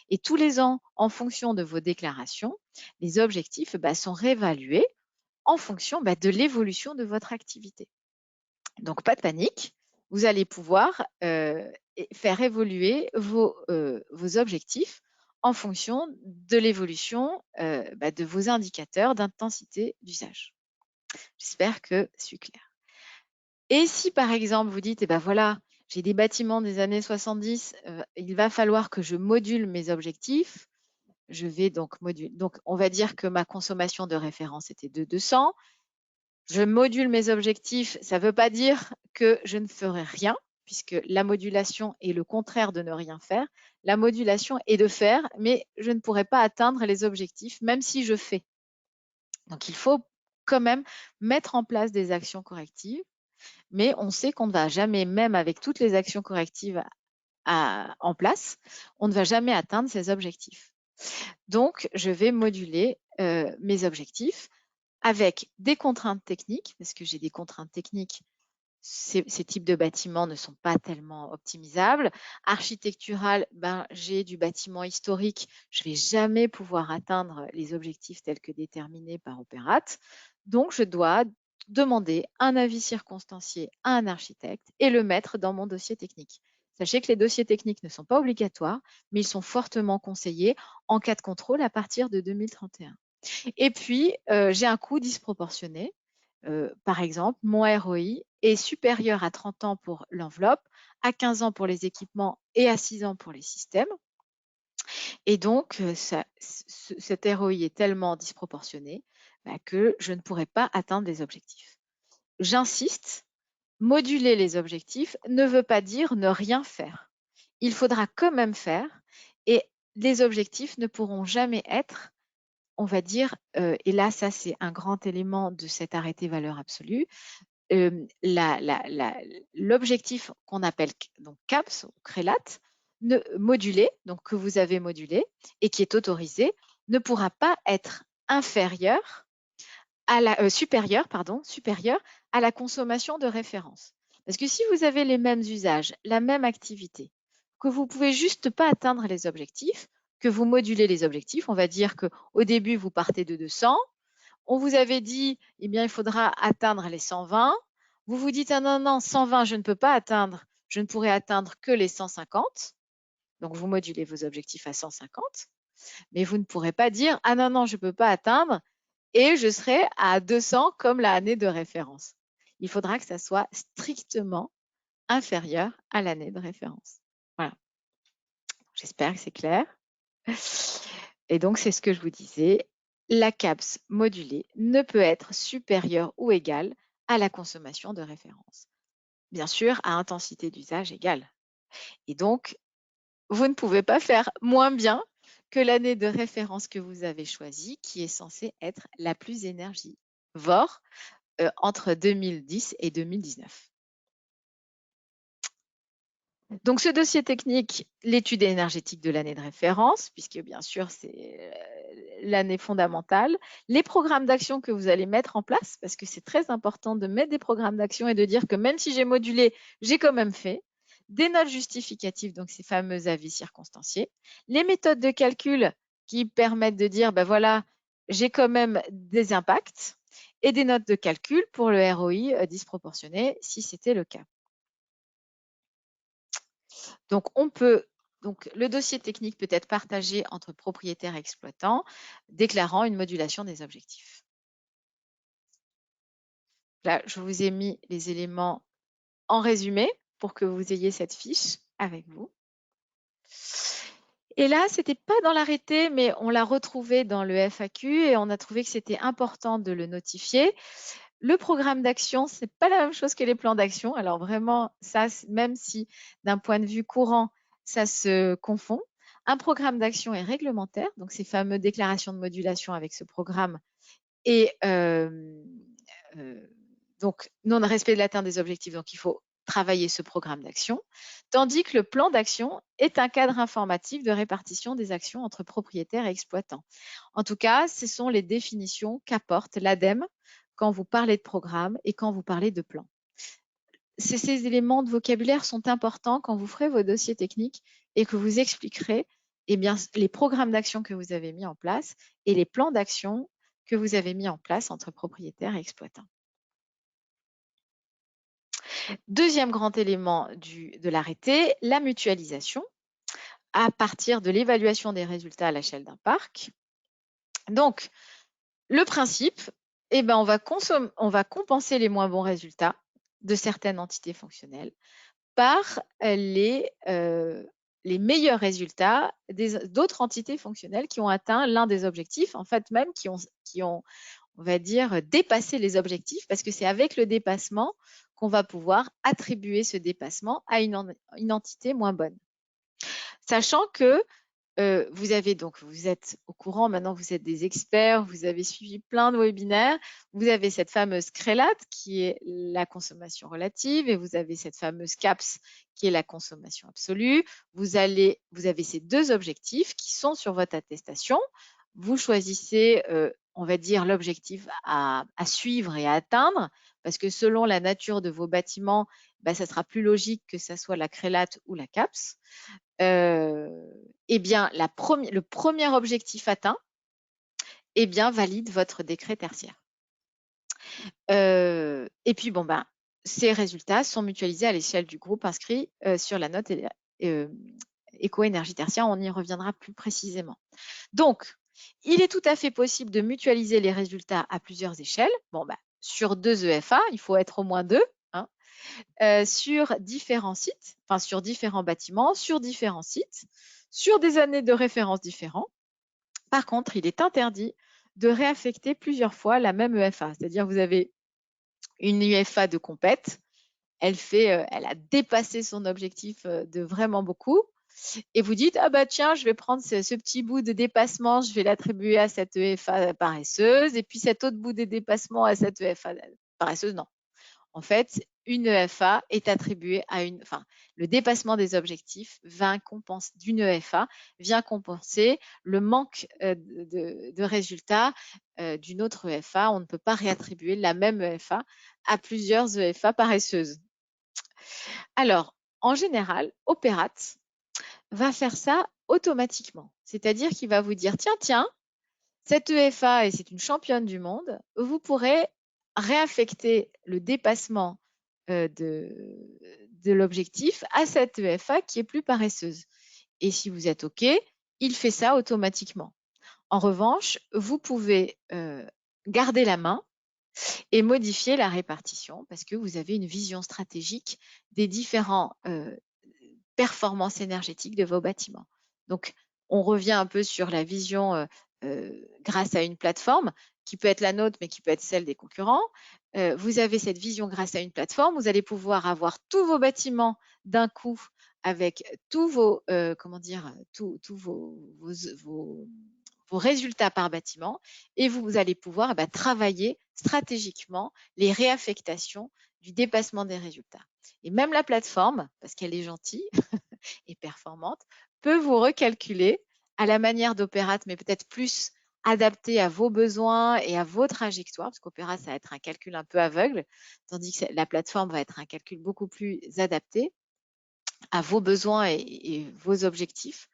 Et tous les ans, en fonction de vos déclarations, les objectifs sont réévalués en fonction de l'évolution de votre activité. Donc, pas de panique, vous allez pouvoir faire évoluer vos objectifs en fonction de l'évolution de vos indicateurs d'intensité d'usage. J'espère que je suis claire. Et si par exemple vous dites, voilà, j'ai des bâtiments des années 70, il va falloir que je module mes objectifs, je vais donc moduler. Donc, on va dire que ma consommation de référence était de 200. Je module mes objectifs, ça ne veut pas dire que je ne ferai rien, puisque la modulation est le contraire de ne rien faire. La modulation est de faire, mais je ne pourrai pas atteindre les objectifs, même si je fais. Donc, il faut quand même mettre en place des actions correctives, mais on sait qu'on ne va jamais, même avec toutes les actions correctives en place, on ne va jamais atteindre ces objectifs. Donc, je vais moduler mes objectifs avec des contraintes techniques, parce que j'ai des contraintes techniques, ces types de bâtiments ne sont pas tellement optimisables. Architectural, j'ai du bâtiment historique, je ne vais jamais pouvoir atteindre les objectifs tels que déterminés par Opérat. Donc, je dois demander un avis circonstancié à un architecte et le mettre dans mon dossier technique. Sachez que les dossiers techniques ne sont pas obligatoires, mais ils sont fortement conseillés en cas de contrôle à partir de 2031. Et puis, j'ai un coût disproportionné. Par exemple, mon ROI est supérieur à 30 ans pour l'enveloppe, à 15 ans pour les équipements et à 6 ans pour les systèmes. Et donc, cet ROI est tellement disproportionné que je ne pourrai pas atteindre les objectifs. J'insiste, moduler les objectifs ne veut pas dire ne rien faire. Il faudra quand même faire et les objectifs ne pourront jamais être, on va dire, et là, ça c'est un grand élément de cet arrêté valeur absolue, l'objectif qu'on appelle donc CAPS, ou CRELAT, modulé, donc que vous avez modulé et qui est autorisé, ne pourra pas être inférieur supérieur à la consommation de référence. Parce que si vous avez les mêmes usages, la même activité, que vous ne pouvez juste pas atteindre les objectifs, que vous modulez les objectifs, on va dire qu'au début, vous partez de 200, on vous avait dit, il faudra atteindre les 120. Vous vous dites, ah non, non, 120, je ne peux pas atteindre, je ne pourrai atteindre que les 150. Donc, vous modulez vos objectifs à 150. Mais vous ne pourrez pas dire, ah non, non, je ne peux pas atteindre et je serai à 200 comme l'année de référence. Il faudra que ça soit strictement inférieur à l'année de référence. Voilà. J'espère que c'est clair. Et donc, c'est ce que je vous disais. La CAPS modulée ne peut être supérieure ou égale à la consommation de référence. Bien sûr, à intensité d'usage égale. Et donc, vous ne pouvez pas faire moins bien que l'année de référence que vous avez choisie, qui est censée être la plus énergivore entre 2010 et 2019. Donc, ce dossier technique, l'étude énergétique de l'année de référence, puisque bien sûr, c'est l'année fondamentale, les programmes d'action que vous allez mettre en place, parce que c'est très important de mettre des programmes d'action et de dire que même si j'ai modulé, j'ai quand même fait, des notes justificatives, donc ces fameux avis circonstanciés, les méthodes de calcul qui permettent de dire, ben voilà, j'ai quand même des impacts, et des notes de calcul pour le ROI disproportionné, si c'était le cas. Donc, le dossier technique peut être partagé entre propriétaires et exploitants, déclarant une modulation des objectifs. Là, je vous ai mis les éléments en résumé pour que vous ayez cette fiche avec vous. Et là, ce n'était pas dans l'arrêté, mais on l'a retrouvé dans le FAQ et on a trouvé que c'était important de le notifier. Le programme d'action, ce n'est pas la même chose que les plans d'action. Alors vraiment, ça, même si d'un point de vue courant, ça se confond. Un programme d'action est réglementaire, donc ces fameuses déclarations de modulation avec ce programme et donc non-respect de l'atteinte des objectifs, donc il faut travailler ce programme d'action, tandis que le plan d'action est un cadre informatif de répartition des actions entre propriétaires et exploitants. En tout cas, ce sont les définitions qu'apporte l'ADEME quand vous parlez de programme et quand vous parlez de plan. Ces éléments de vocabulaire sont importants quand vous ferez vos dossiers techniques et que vous expliquerez les programmes d'action que vous avez mis en place et les plans d'action que vous avez mis en place entre propriétaires et exploitants. Deuxième grand élément de l'arrêté, la mutualisation à partir de l'évaluation des résultats à l'échelle d'un parc. Donc, le principe, on va compenser les moins bons résultats de certaines entités fonctionnelles par les meilleurs résultats d'autres entités fonctionnelles qui ont atteint l'un des objectifs, en fait même qui ont, on va dire, dépassé les objectifs, parce que c'est avec le dépassement qu'on va pouvoir attribuer ce dépassement à une entité moins bonne. Sachant que vous êtes au courant, maintenant vous êtes des experts, vous avez suivi plein de webinaires, vous avez cette fameuse CRELAT qui est la consommation relative et vous avez cette fameuse CAPS qui est la consommation absolue. Vous avez ces deux objectifs qui sont sur votre attestation. Vous choisissez, on va dire, l'objectif à suivre et à atteindre, parce que selon la nature de vos bâtiments, ça sera plus logique que ça soit la CRELAT ou la CAPS. Le premier objectif atteint, valide votre décret tertiaire. Et puis, ces résultats sont mutualisés à l'échelle du groupe inscrit sur la note éco-énergie tertiaire. On y reviendra plus précisément. Donc, il est tout à fait possible de mutualiser les résultats à plusieurs échelles. Sur 2 EFA, il faut être au moins 2. Sur différents sites, enfin sur différents bâtiments, sur différents sites, sur des années de référence différents. Par contre, il est interdit de réaffecter plusieurs fois la même EFA. C'est-à-dire vous avez une UFA de compète, elle a dépassé son objectif de vraiment beaucoup. Et vous dites, ah bah tiens, je vais prendre ce petit bout de dépassement, je vais l'attribuer à cette EFA paresseuse, et puis cet autre bout de dépassement à cette EFA paresseuse. Non. En fait, une EFA est attribuée à le dépassement des objectifs d'une EFA vient compenser le manque de résultats d'une autre EFA. On ne peut pas réattribuer la même EFA à plusieurs EFA paresseuses. Alors, en général, Opérat va faire ça automatiquement. C'est-à-dire qu'il va vous dire, tiens, cette EFA, et c'est une championne du monde, vous pourrez réaffecter le dépassement de l'objectif à cette EFA qui est plus paresseuse. Et si vous êtes OK, il fait ça automatiquement. En revanche, vous pouvez garder la main et modifier la répartition parce que vous avez une vision stratégique des différentes performances énergétiques de vos bâtiments. Donc, on revient un peu sur la vision grâce à une plateforme qui peut être la nôtre, mais qui peut être celle des concurrents. Vous avez cette vision grâce à une plateforme. Vous allez pouvoir avoir tous vos bâtiments d'un coup avec tous vos, vos résultats par bâtiment et vous allez pouvoir travailler stratégiquement les réaffectations du dépassement des résultats. Et même la plateforme, parce qu'elle est gentille et performante, peut vous recalculer à la manière d'Opérat, mais peut-être plus adapté à vos besoins et à vos trajectoires, parce qu'Opéra, ça va être un calcul un peu aveugle, tandis que la plateforme va être un calcul beaucoup plus adapté à vos besoins et vos objectifs.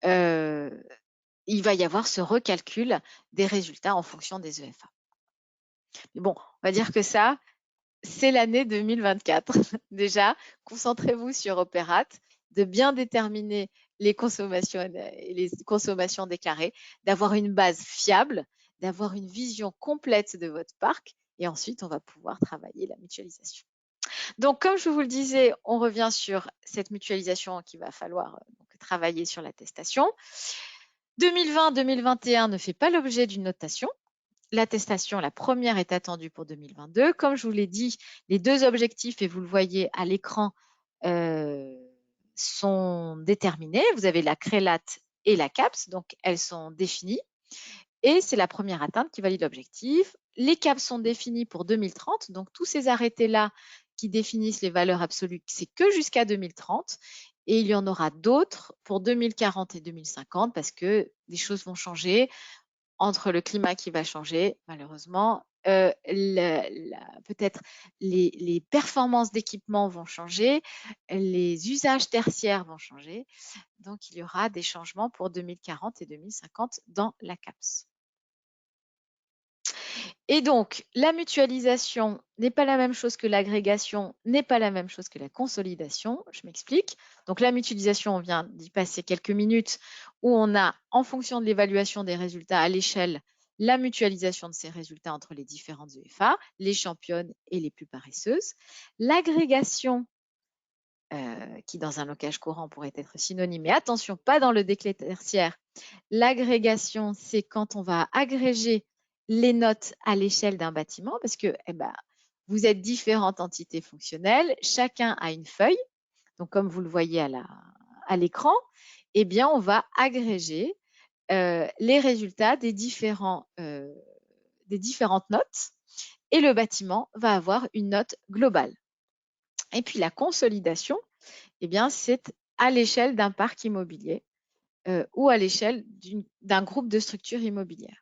Il va y avoir ce recalcul des résultats en fonction des EFA. Mais bon, on va dire que ça, c'est l'année 2024. Déjà, concentrez-vous sur Opérate, de bien déterminer les consommations et les consommations déclarées, d'avoir une base fiable, d'avoir une vision complète de votre parc, et ensuite, on va pouvoir travailler la mutualisation. Donc, comme je vous le disais, on revient sur cette mutualisation qu'il va falloir travailler sur l'attestation. 2020-2021 ne fait pas l'objet d'une notation. L'attestation, la première, est attendue pour 2022. Comme je vous l'ai dit, les deux objectifs, et vous le voyez à l'écran, sont déterminés. Vous avez la CRELAT et la CAPS, donc elles sont définies. Et c'est la première atteinte qui valide l'objectif. Les CAPS sont définis pour 2030, donc tous ces arrêtés-là qui définissent les valeurs absolues, c'est que jusqu'à 2030. Et il y en aura d'autres pour 2040 et 2050 parce que les choses vont changer entre le climat qui va changer, malheureusement. Peut-être les performances d'équipement vont changer, les usages tertiaires vont changer. Donc, il y aura des changements pour 2040 et 2050 dans la CAPS. Et donc, la mutualisation n'est pas la même chose que l'agrégation, n'est pas la même chose que la consolidation. Je m'explique. Donc, la mutualisation, on vient d'y passer quelques minutes, où on a, en fonction de l'évaluation des résultats à l'échelle, la mutualisation de ces résultats entre les différentes EFA, les championnes et les plus paresseuses. L'agrégation, qui dans un langage courant pourrait être synonyme, mais attention, pas dans le décret tertiaire. L'agrégation, c'est quand on va agréger les notes à l'échelle d'un bâtiment parce que vous êtes différentes entités fonctionnelles, chacun a une feuille. Donc, comme vous le voyez à l'écran, eh bien, on va agréger les résultats des différentes notes et le bâtiment va avoir une note globale. Et puis, la consolidation, eh bien, c'est à l'échelle d'un parc immobilier ou à l'échelle d'un groupe de structures immobilières.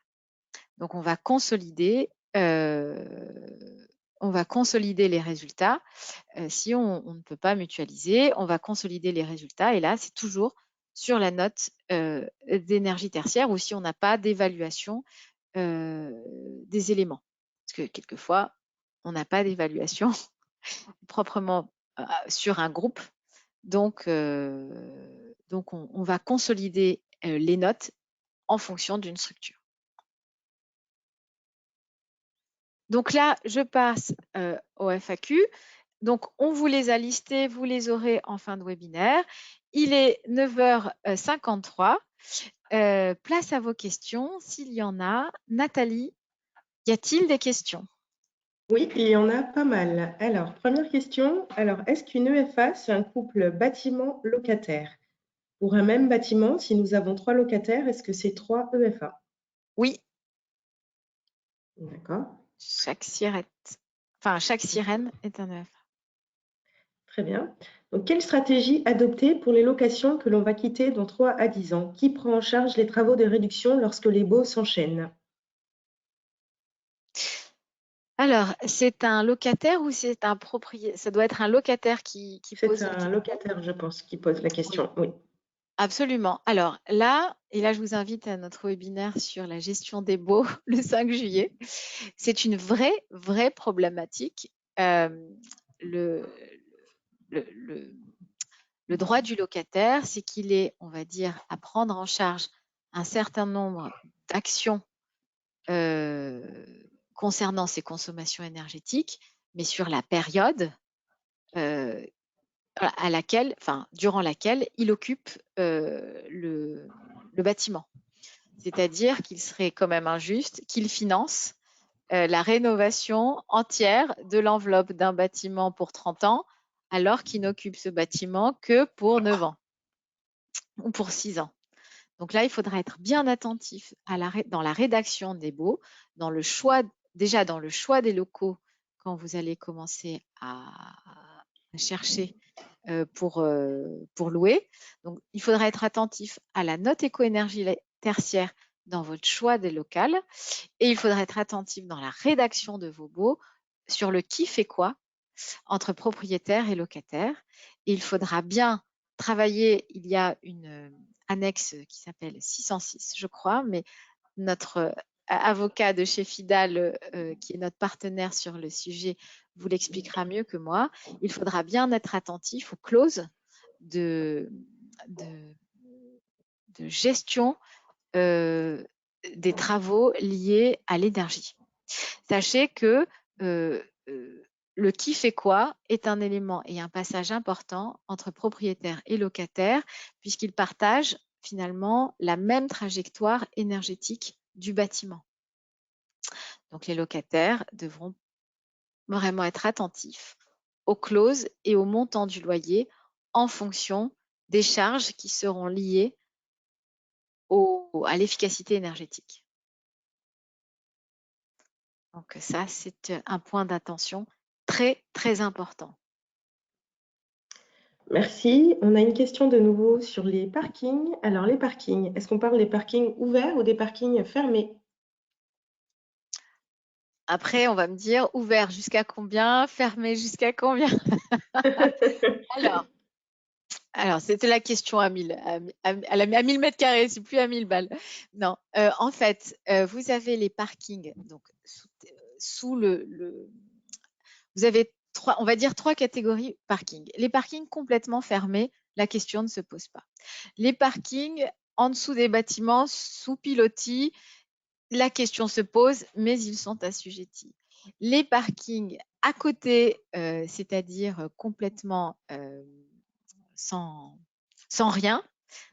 Donc, on va consolider les résultats. Si on ne peut pas mutualiser, on va consolider les résultats. Et là, c'est toujours sur la note d'énergie tertiaire ou si on n'a pas d'évaluation des éléments. Parce que quelquefois, on n'a pas d'évaluation proprement sur un groupe. Donc, on va consolider les notes en fonction d'une structure. Donc là, je passe au FAQ. Donc, on vous les a listés, vous les aurez en fin de webinaire. Il est 9h53. Place à vos questions, s'il y en a. Nathalie, y a-t-il des questions? Oui, il y en a pas mal. Alors, première question. Alors, est-ce qu'une EFA, c'est un couple bâtiment-locataire? Pour un même bâtiment, si nous avons 3 locataires, est-ce que c'est 3 EFA? Oui. D'accord. Chaque sirène est un EFA. Très bien. Donc, quelle stratégie adopter pour les locations que l'on va quitter dans 3 à 10 ans? Qui prend en charge les travaux de réduction lorsque les baux s'enchaînent? Alors, c'est un locataire ou c'est un propriétaire? Ça doit être un locataire qui C'est pose la un question. locataire, je pense, qui pose la Oui, question. Oui. absolument. Alors là, je vous invite à notre webinaire sur la gestion des baux le 5 juillet. C'est une vraie problématique. Le, le droit du locataire, c'est qu'il est, on va dire, à prendre en charge un certain nombre d'actions concernant ses consommations énergétiques, mais sur la période durant laquelle il occupe le bâtiment. C'est-à-dire qu'il serait quand même injuste qu'il finance la rénovation entière de l'enveloppe d'un bâtiment pour 30 ans, alors qu'il n'occupe ce bâtiment que pour 9 ans ou pour 6 ans. Donc là, il faudra être bien attentif dans la rédaction des baux, dans le choix des locaux quand vous allez commencer à chercher pour louer. Donc, il faudra être attentif à la note éco-énergie tertiaire dans votre choix des locales et il faudra être attentif dans la rédaction de vos baux sur le qui fait quoi entre propriétaire et locataire. Et il faudra bien travailler, il y a une annexe qui s'appelle 606, je crois, mais notre avocat de chez Fidal, qui est notre partenaire sur le sujet, vous l'expliquera mieux que moi. Il faudra bien être attentif aux clauses de, de, de gestion des travaux liés à l'énergie. Sachez que euh, euh, le qui fait quoi est un élément et un passage important entre propriétaire et locataire, puisqu'ils partagent finalement la même trajectoire énergétique du bâtiment. Donc les locataires devront vraiment être attentifs aux clauses et au montant du loyer en fonction des charges qui seront liées à l'efficacité énergétique. Donc ça, c'est un point d'attention très, très important. Merci. On a une question de nouveau sur les parkings. Alors, les parkings, est-ce qu'on parle des parkings ouverts ou des parkings fermés? Après, on va me dire ouvert jusqu'à combien, fermé jusqu'à combien. Alors, c'était la question à 1000 mètres carrés, c'est plus à 1000 balles. Non, en fait, vous avez les parkings, donc sous vous avez on va dire trois catégories parking. Les parkings complètement fermés, la question ne se pose pas. Les parkings en dessous des bâtiments, sous pilotis, la question se pose, mais ils sont assujettis. Les parkings à côté, c'est-à-dire complètement sans rien,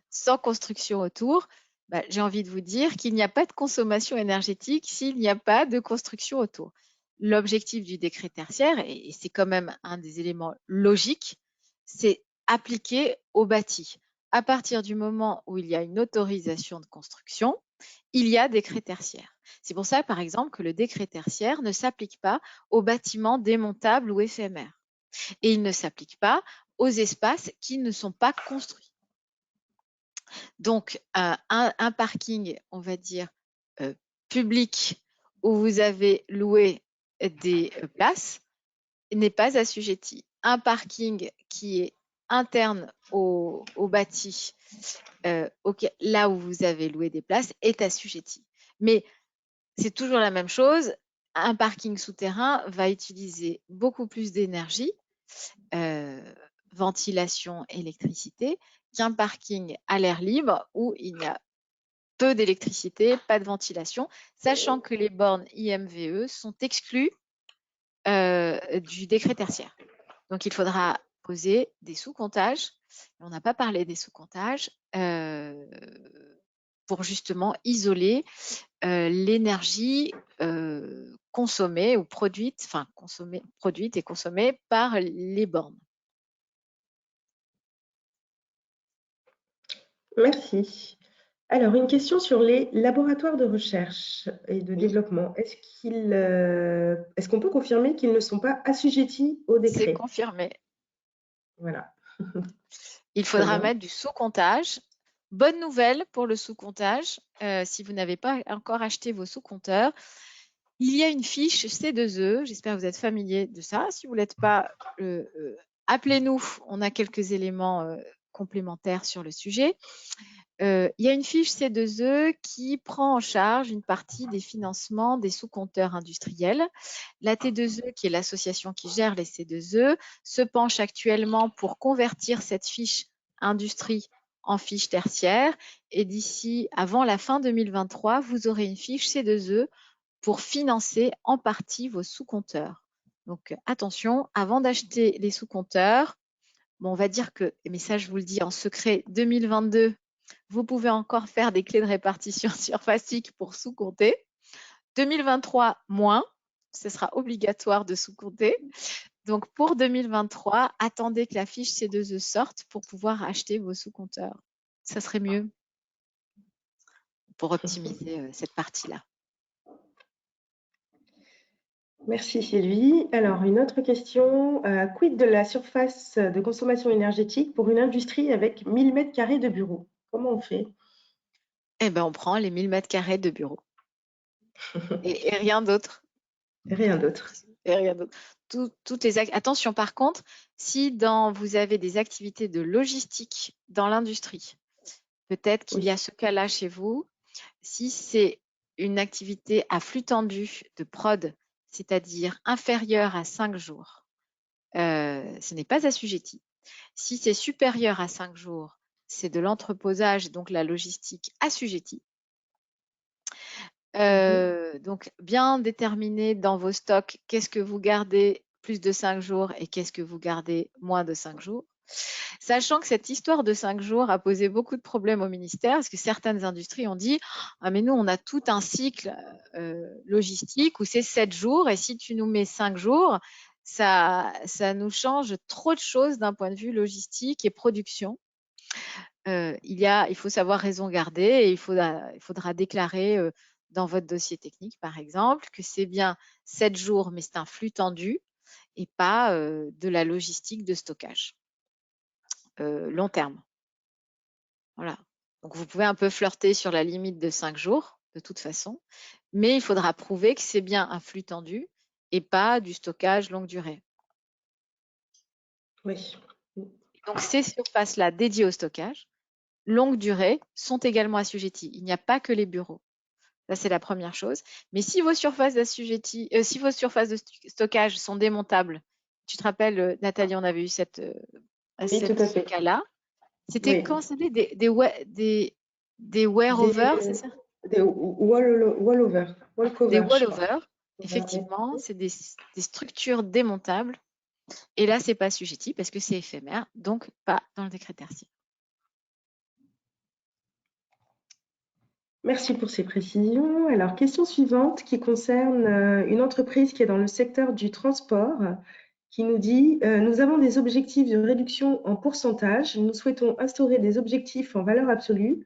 sans construction autour, bah, j'ai envie de vous dire qu'il n'y a pas de consommation énergétique s'il n'y a pas de construction autour. L'objectif du décret tertiaire, et c'est quand même un des éléments logiques, c'est appliquer au bâti. À partir du moment où il y a une autorisation de construction, il y a décret tertiaire. C'est pour ça, par exemple, que le décret tertiaire ne s'applique pas aux bâtiments démontables ou éphémères. Et il ne s'applique pas aux espaces qui ne sont pas construits. Donc, un parking, on va dire, public où vous avez loué des places n'est pas assujetti. Un parking qui est interne au bâti, là où vous avez loué des places, est assujetti. Mais c'est toujours la même chose. Un parking souterrain va utiliser beaucoup plus d'énergie, ventilation, électricité, qu'un parking à l'air libre où il y a peu d'électricité, pas de ventilation, sachant que les bornes IMVE sont exclues du décret tertiaire. Donc, il faudra poser des sous-comptages. On n'a pas parlé des sous-comptages pour justement isoler l'énergie consommée ou produite, enfin produite et consommée par les bornes. Merci. Alors, une question sur les laboratoires de recherche et de Oui, développement. Est-ce qu'on peut confirmer qu'ils ne sont pas assujettis au c'est décret? confirmé. Voilà, Il très faudra bien. mettre du sous-comptage. Bonne nouvelle pour le sous-comptage, si vous n'avez pas encore acheté vos sous-compteurs, il y a une fiche C2E, j'espère que vous êtes familier de ça. Si vous ne l'êtes pas, appelez-nous, on a quelques éléments complémentaires sur le sujet. Il y a une fiche C2E qui prend en charge une partie des financements des sous-compteurs industriels. La T2E, qui est l'association qui gère les C2E, se penche actuellement pour convertir cette fiche industrie en fiche tertiaire. Et d'ici, avant la fin 2023, vous aurez une fiche C2E pour financer en partie vos sous-compteurs. Donc attention, avant d'acheter les sous-compteurs, bon, on va dire que, mais ça je vous le dis en secret, 2022, vous pouvez encore faire des clés de répartition surfacique pour sous-compter. 2023, moins, ce sera obligatoire de sous-compter. Donc pour 2023, attendez que la fiche C2E sorte pour pouvoir acheter vos sous-compteurs. Ça serait mieux pour optimiser cette partie-là. Merci Sylvie. Alors, une autre question. Quid de la surface de consommation énergétique pour une industrie avec 1000 mètres carrés de bureaux? Comment on fait? Eh ben, on prend les 1000 mètres carrés de bureau et rien d'autre. Rien d'autre. Et rien d'autre. Attention, par contre, si vous avez des activités de logistique dans l'industrie, peut-être qu'il y a Oui. ce cas-là chez vous. Si c'est une activité à flux tendu de prod, c'est-à-dire inférieure à 5 jours, ce n'est pas assujetti. Si c'est supérieur à 5 jours, c'est de l'entreposage, donc la logistique assujettie. Mhm. Donc, bien déterminer dans vos stocks qu'est-ce que vous gardez plus de 5 jours et qu'est-ce que vous gardez moins de 5 jours. Sachant que cette histoire de 5 jours a posé beaucoup de problèmes au ministère, parce que certaines industries ont dit ah, mais nous, on a tout un cycle logistique où c'est 7 jours, et si tu nous mets 5 jours, ça nous change trop de choses d'un point de vue logistique et production. Il faut savoir raison garder et il faudra déclarer dans votre dossier technique, par exemple, que c'est bien 7 jours, mais c'est un flux tendu et pas de la logistique de stockage long terme. Voilà. Donc, vous pouvez un peu flirter sur la limite de 5 jours, de toute façon, mais il faudra prouver que c'est bien un flux tendu et pas du stockage longue durée. Oui. Donc, ces surfaces-là dédiées au stockage, longue durée, sont également assujetties. Il n'y a pas que les bureaux. Ça, c'est la première chose. Mais si vos surfaces si vos surfaces de stockage sont démontables, tu te rappelles, Nathalie, on avait eu Oui, tout à ce fait. cas-là. C'était Oui. quand c'était des wear-over, c'est ça? Des wall-over, Des wall-cover, je crois. wall-over. Oui. Effectivement, c'est des structures démontables. Et là, c'est pas assujetti parce que c'est éphémère, donc pas dans le décret tertiaire. Merci pour ces précisions. Alors, question suivante qui concerne une entreprise qui est dans le secteur du transport, qui nous dit nous avons des objectifs de réduction en pourcentage. Nous souhaitons instaurer des objectifs en valeur absolue,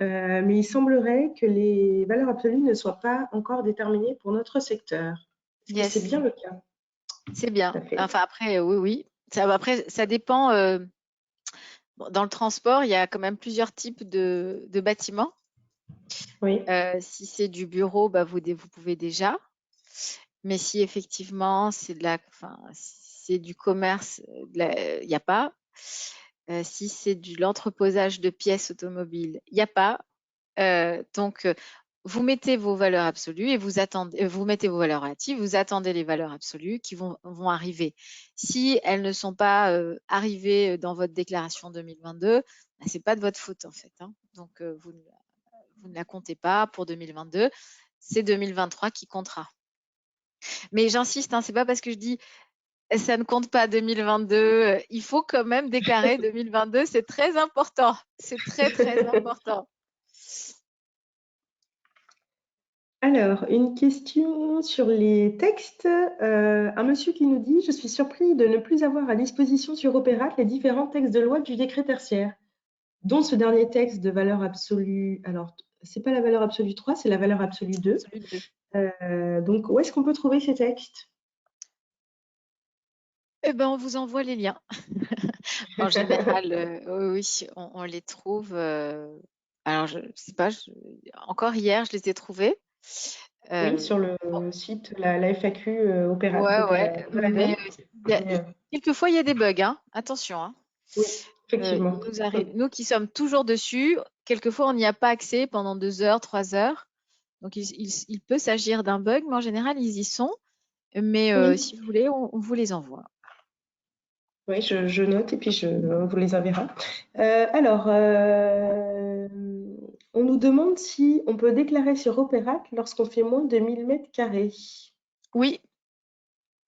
mais il semblerait que les valeurs absolues ne soient pas encore déterminées pour notre secteur. Est-ce que c'est Yes, bien le cas? c'est Tout bien. à fait. Enfin, après, oui, oui. Après, ça dépend. Dans le transport, il y a quand même plusieurs types de bâtiments. Oui, Si c'est du bureau, bah, vous pouvez déjà. Mais si effectivement c'est du commerce, il n'y a pas. Si c'est de l'entreposage de pièces automobiles, il n'y a pas. Donc, vous mettez vos valeurs absolues et vous mettez vos valeurs relatives, vous attendez les valeurs absolues qui vont arriver. Si elles ne sont pas arrivées dans votre déclaration 2022, bah, c'est pas de votre faute en fait, hein. Donc, vous ne la comptez pas pour 2022. C'est 2023 qui comptera. Mais j'insiste, hein, c'est pas parce que je dis ça ne compte pas 2022. Il faut quand même déclarer 2022. C'est très important. C'est très, très important. alors, une question sur les textes. Un monsieur qui nous dit: «Je suis surpris de ne plus avoir à disposition sur Opérat les différents textes de loi du décret tertiaire, dont ce dernier texte de valeur absolue». Alors, c'est pas la valeur absolue 3, c'est la valeur absolue 2. Celui de Donc où est-ce qu'on peut trouver ces textes? Eh ben, on vous envoie les liens. En général, oui, oui, on les trouve. Alors, je sais pas, encore hier, je les ai trouvés. Oui, Euh, sur le site, la FAQ, ouais, ouais, mais Opéradel. il y a- Mais, quelquefois, il y a des bugs, hein. Attention, hein. oui, Il effectivement. nous arrive, nous qui sommes toujours dessus, quelquefois, on n'y a pas accès pendant 2 heures, 3 heures. Donc, il peut s'agir d'un bug, mais en général, ils y sont. Mais Oui, si vous voulez, on vous les envoie. oui, je note et puis on vous les enverra. Alors, on nous demande si on peut déclarer sur Opérac lorsqu'on fait moins de 1000 mètres carrés. Oui,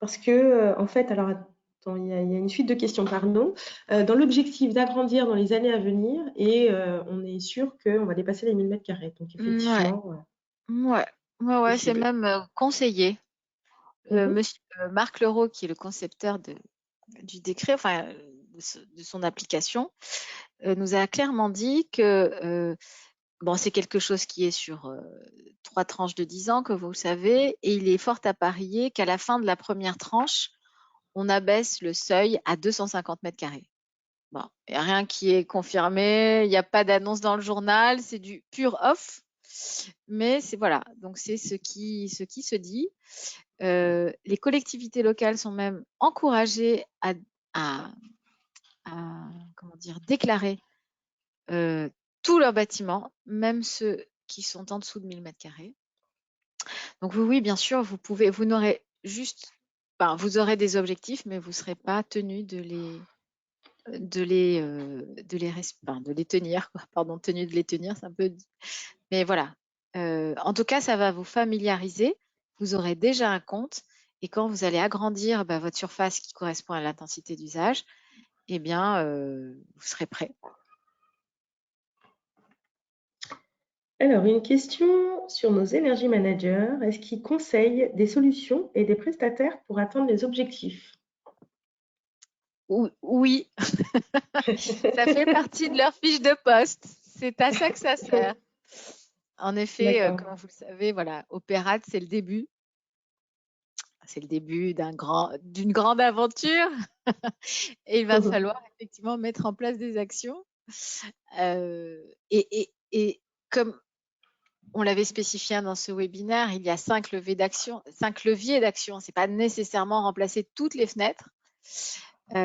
Parce que, en fait, alors attends, il y a une suite de questions, pardon. Dans l'objectif d'agrandir dans les années à venir et on est sûr qu'on va dépasser les 1000 mètres carrés. Donc ouais, effectivement, ouais, ouais, ouais, c'est possible. même conseillé. Mhm. Monsieur Marc Leroux, qui est le concepteur du décret, enfin de son application, nous a clairement dit que bon, c'est quelque chose qui est sur 3 tranches de 10 ans, que vous le savez, et il est fort à parier qu'à la fin de la première tranche, on abaisse le seuil à 250 mètres carrés. Bon, il n'y a rien qui est confirmé, il n'y a pas d'annonce dans le journal, c'est du pur off. Mais c'est voilà, donc c'est ce qui se dit. Les collectivités locales sont même encouragées à, comment dire, déclarer tous leurs bâtiments, même ceux qui sont en dessous de 1000 mètres carrés. Donc oui, oui, bien sûr, vous n'aurez juste, enfin, vous aurez des objectifs, mais vous ne serez pas tenu de les tenir, quoi. Pardon, tenu de les tenir, c'est un peu. Mais voilà. En tout cas, ça va vous familiariser. Vous aurez déjà un compte. Et quand vous allez agrandir votre surface qui correspond à l'intensité d'usage, eh bien, vous serez prêt. Alors, une question sur nos énergie managers. Est-ce qu'ils conseillent des solutions et des prestataires pour atteindre les objectifs? Oui, ça fait partie de leur fiche de poste. C'est à ça que ça sert. En effet, D'accord. comme vous le savez, voilà, Opérate, c'est le début. C'est le début d'une grande aventure. Et il va falloir effectivement mettre en place des actions. Et comme on l'avait spécifié dans ce webinaire, il y a 5 leviers d'action. C'est pas nécessairement remplacer toutes les fenêtres.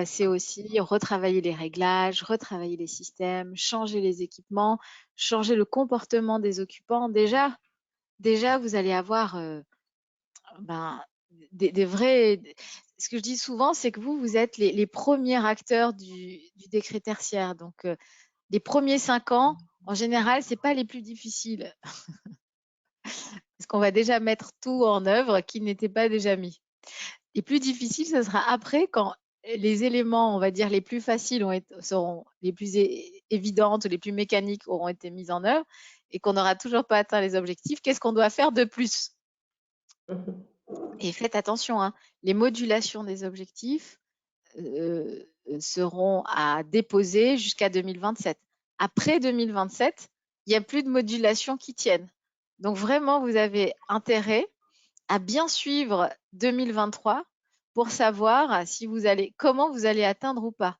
C'est aussi retravailler les réglages, retravailler les systèmes, changer les équipements, changer le comportement des occupants. Déjà, vous allez avoir des vrais. Ce que je dis souvent, c'est que vous êtes les premiers acteurs du décret tertiaire. Donc, les premiers 5 ans, en général, c'est pas les plus difficiles. Parce qu'on va déjà mettre tout en œuvre qui n'était pas déjà mis. Les plus difficiles, ce sera après quand les éléments, on va dire, les plus faciles seront les plus évidentes, les plus mécaniques auront été mis en œuvre et qu'on n'aura toujours pas atteint les objectifs. Qu'est-ce qu'on doit faire de plus? Et faites attention, hein, les modulations des objectifs seront à déposer jusqu'à 2027. Après 2027, il n'y a plus de modulation qui tiennent. Donc vraiment, vous avez intérêt à bien suivre 2023 pour savoir comment vous allez atteindre ou pas.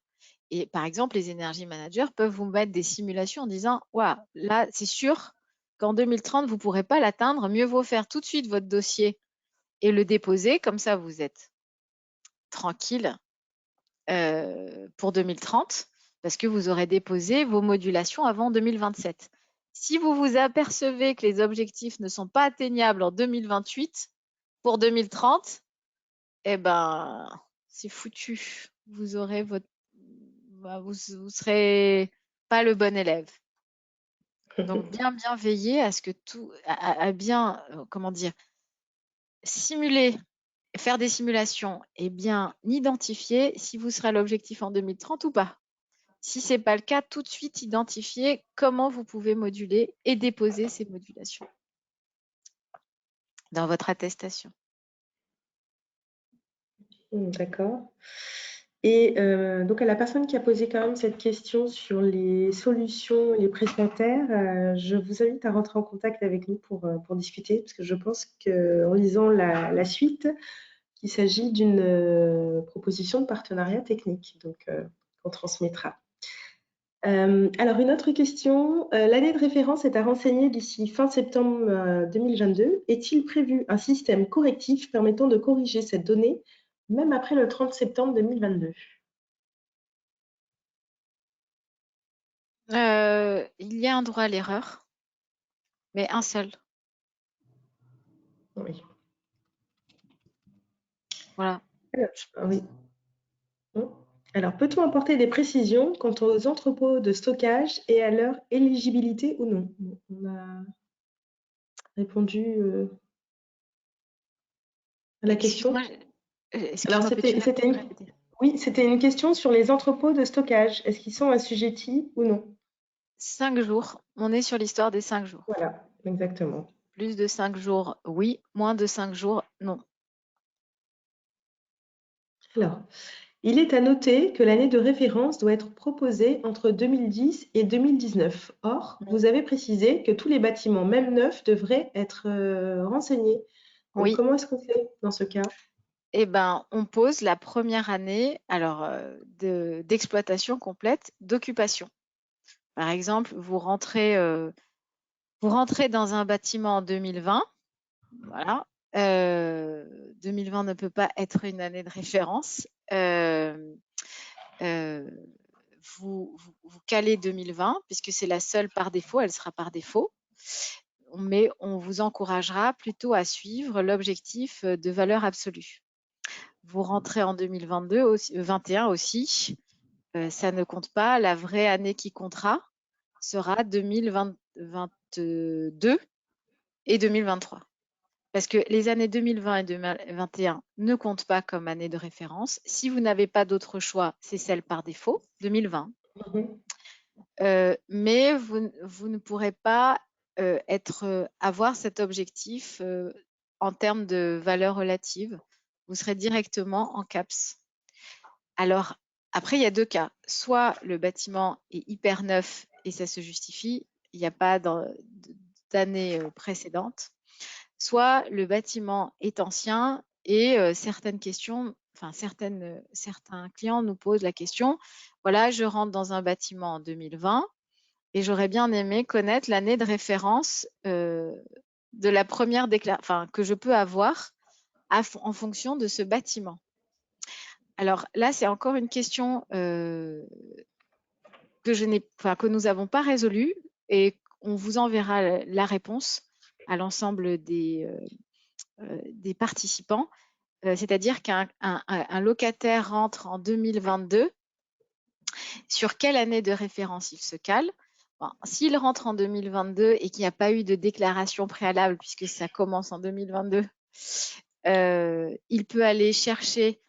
Et par exemple, les énergie managers peuvent vous mettre des simulations en disant waouh, là, c'est sûr qu'en 2030, vous ne pourrez pas l'atteindre. Mieux vaut faire tout de suite votre dossier et le déposer. Comme ça, vous êtes tranquille pour 2030 parce que vous aurez déposé vos modulations avant 2027. Si vous vous apercevez que les objectifs ne sont pas atteignables en 2028, pour 2030, eh ben, c'est foutu. Vous aurez vous serez pas le bon élève. Donc bien veiller à ce que à bien, comment dire, simuler, faire des simulations et bien identifier si vous serez à l'objectif en 2030 ou pas. Si ce n'est pas le cas, tout de suite identifier comment vous pouvez moduler et déposer ces modulations dans votre attestation. D'accord. Et donc à la personne qui a posé quand même cette question sur les solutions et les prestataires, je vous invite à rentrer en contact avec nous pour discuter, parce que je pense qu'en lisant la suite, qu'il s'agit d'une proposition de partenariat technique, donc qu'on transmettra. Alors une autre question, l'année de référence est à renseigner d'ici fin septembre 2022. Est-il prévu un système correctif permettant de corriger cette donnée même après le 30 septembre 2022? Il y a un droit à l'erreur, mais un seul. Oui. Voilà. Oui. Alors, peut-on apporter des précisions quant aux entrepôts de stockage et à leur éligibilité ou non? Bon, on a répondu à la question. Excuse-moi, Alors, peux-tu c'était me répéter? oui, c'était une question sur les entrepôts de stockage. Est-ce qu'ils sont assujettis ou non? 5 jours. On est sur l'histoire des 5 jours. Voilà, exactement. Plus de 5 jours, oui. Moins de 5 jours, non. Alors, il est à noter que l'année de référence doit être proposée entre 2010 et 2019. Or, vous avez précisé que tous les bâtiments, même neufs, devraient être renseignés. Donc, Oui. comment est-ce qu'on fait dans ce cas? eh ben, on pose la première année alors, d'exploitation complète d'occupation. Par exemple, vous rentrez dans un bâtiment en 2020, voilà. 2020 ne peut pas être une année de référence. Euh, vous calez 2020 puisque c'est la seule par défaut, elle sera par défaut. Mais on vous encouragera plutôt à suivre l'objectif de valeur absolue. Vous rentrez en 2022 aussi, 21 aussi, ça ne compte pas. La vraie année qui comptera sera 2022 et 2023. Parce que les années 2020 et 2021 ne comptent pas comme année de référence. Si vous n'avez pas d'autre choix, c'est celle par défaut, 2020. Mhm. Mais vous ne pourrez pas avoir cet objectif en termes de valeur relative. Vous serez directement en CAPS. Alors, après, il y a deux cas. Soit le bâtiment est hyper neuf et ça se justifie, il n'y a pas d'année précédente. Soit le bâtiment est ancien et certains clients nous posent la question, voilà, je rentre dans un bâtiment en 2020 et j'aurais bien aimé connaître l'année de référence de la première déclaration, que je peux avoir en fonction de ce bâtiment. Alors là, c'est encore une question que nous n'avons pas résolue et on vous enverra la réponse à l'ensemble des participants. C'est-à-dire qu'un locataire rentre en 2022, sur quelle année de référence il se cale? Bon, s'il rentre en 2022 et qu'il n'y a pas eu de déclaration préalable, puisque ça commence en 2022, il peut aller chercher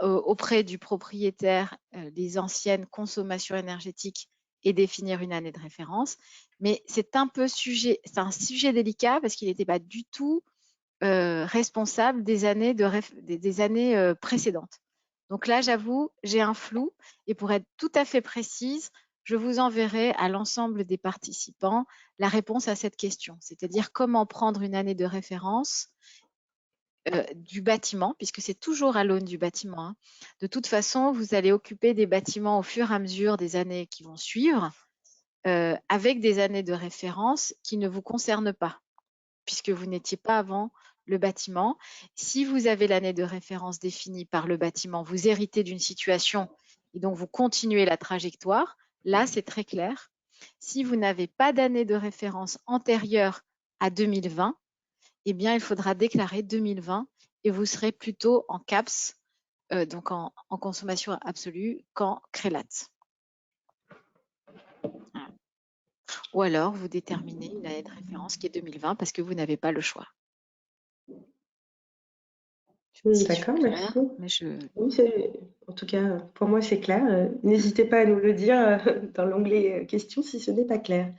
auprès du propriétaire les anciennes consommations énergétiques et définir une année de référence. Mais c'est un sujet délicat parce qu'il n'était pas du tout responsable des années, des années précédentes. Donc là, j'avoue, j'ai un flou et pour être tout à fait précise, je vous enverrai à l'ensemble des participants la réponse à cette question, c'est-à-dire comment prendre une année de référence du bâtiment, puisque c'est toujours à l'aune du bâtiment. Hein. De toute façon, vous allez occuper des bâtiments au fur et à mesure des années qui vont suivre, avec des années de référence qui ne vous concernent pas, puisque vous n'étiez pas avant le bâtiment. Si vous avez l'année de référence définie par le bâtiment, vous héritez d'une situation et donc vous continuez la trajectoire. Là, c'est très clair. Si vous n'avez pas d'année de référence antérieure à 2020, eh bien, il faudra déclarer 2020 et vous serez plutôt en CAPS, donc en consommation absolue, qu'en CRELAT. Voilà. Ou alors, vous déterminez une année de référence qui est 2020 parce que vous n'avez pas le choix. Si je suis D'accord, merci. claire, mais Oui, en tout cas, pour moi, c'est clair. N'hésitez pas à nous le dire dans l'onglet questions si ce n'est pas clair.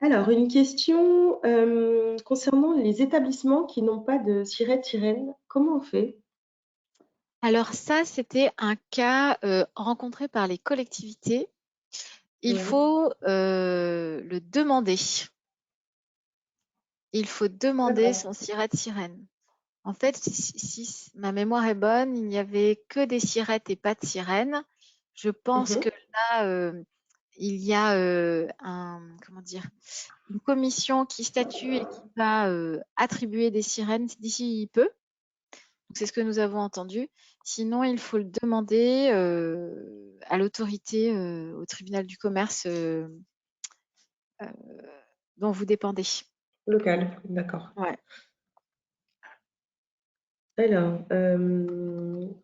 Alors, une question concernant les établissements qui n'ont pas de sirène. Comment on fait? Alors ça, c'était un cas rencontré par les collectivités. Il Ouais. faut le demander. Il faut demander D'accord. son siret de sirène. En fait, si ma mémoire est bonne, il n'y avait que des sirettes et pas de sirène. Je pense que Mhm. là, il y a comment dire, une commission qui statue et qui va attribuer des sirènes d'ici peu. C'est ce que nous avons entendu. Sinon, il faut le demander à l'autorité, au tribunal du commerce euh, dont vous dépendez. Local, d'accord. Ouais. Alors,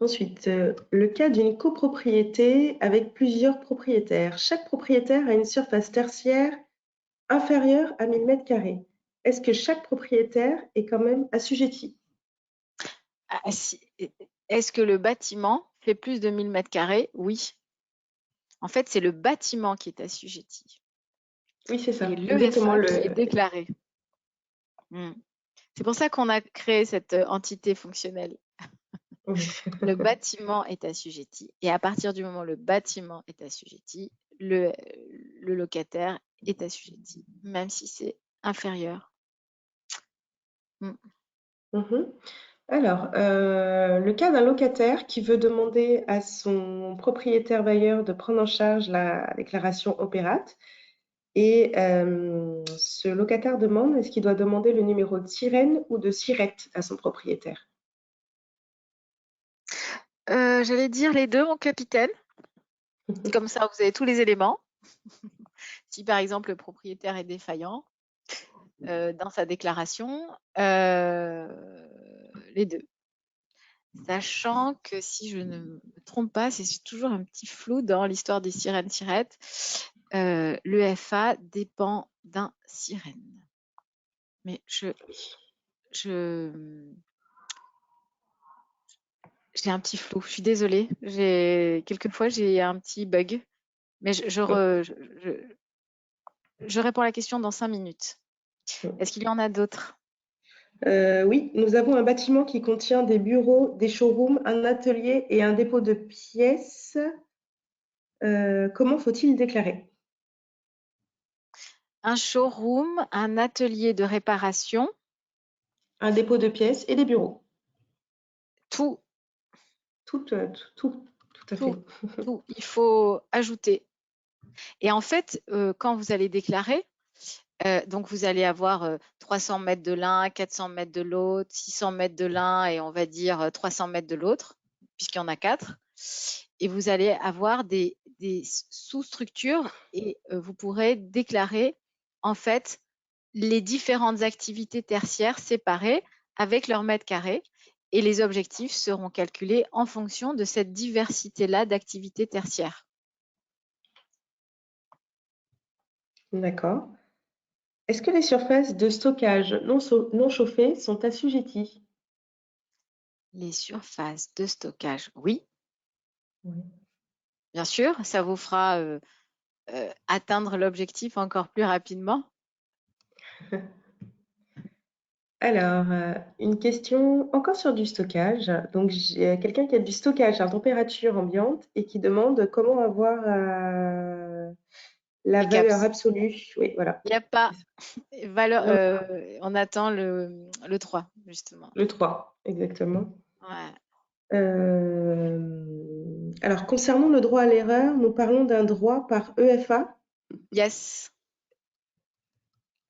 ensuite, le cas d'une copropriété avec plusieurs propriétaires. Chaque propriétaire a une surface tertiaire inférieure à 1000 mètres carrés. Est-ce que chaque propriétaire est quand même assujetti? Ah, est-ce que le bâtiment fait plus de 1000 mètres carrés? Oui. En fait, c'est le bâtiment qui est assujetti Oui, c'est et ça, exactement. l'EFA qui est déclaré. Hmm. C'est pour ça qu'on a créé cette entité fonctionnelle. Oui. Le bâtiment est assujetti et à partir du moment où le bâtiment est assujetti, le, le locataire est assujetti, même si c'est inférieur. Hmm. Mhm. Alors, le cas d'un locataire qui veut demander à son propriétaire bailleur de prendre en charge la déclaration Opérat et ce locataire demande, est-ce qu'il doit demander le numéro de sirène ou de sirette à son propriétaire? J'allais dire les deux, mon capitaine. Comme ça, vous avez tous les éléments. Si par exemple le propriétaire est défaillant dans sa déclaration, les deux. Sachant que si je ne me trompe pas, c'est toujours un petit flou dans l'histoire des sirènes-sirettes. L'EFA dépend d'un sirène. Mais j'ai un petit flou. Je suis désolée. Quelquefois j'ai un petit bug. Mais je réponds à la question dans 5 minutes. Est-ce qu'il y en a d'autres? Oui, nous avons un bâtiment qui contient des bureaux, des showrooms, un atelier et un dépôt de pièces. Comment faut-il déclarer? Un showroom, un atelier de réparation, Un dépôt de pièces et des bureaux. tout, Tout à fait. tout. Il faut ajouter. Et en fait, quand vous allez déclarer, donc vous allez avoir 300 mètres de l'un, 400 mètres de l'autre, 600 mètres de l'un et on va dire 300 mètres de l'autre, puisqu'il y en a 4. Et vous allez avoir des sous-structures et vous pourrez déclarer en fait les différentes activités tertiaires séparées avec leur mètre carré et les objectifs seront calculés en fonction de cette diversité-là d'activités tertiaires. D'accord. Est-ce que les surfaces de stockage non chauffées sont assujetties? Les surfaces de stockage, oui, Oui. bien sûr, ça vous fera atteindre l'objectif encore plus rapidement. Alors, une question encore sur du stockage. Donc, j'ai quelqu'un qui a du stockage à température ambiante et qui demande comment avoir la Les valeur caps. absolue. Oui, voilà, Il n'y a pas c'est ça. valeur, Non, on attend le 3, justement. le 3, exactement. Ouais. Alors, concernant le droit à l'erreur, nous parlons d'un droit par EFA. Yes.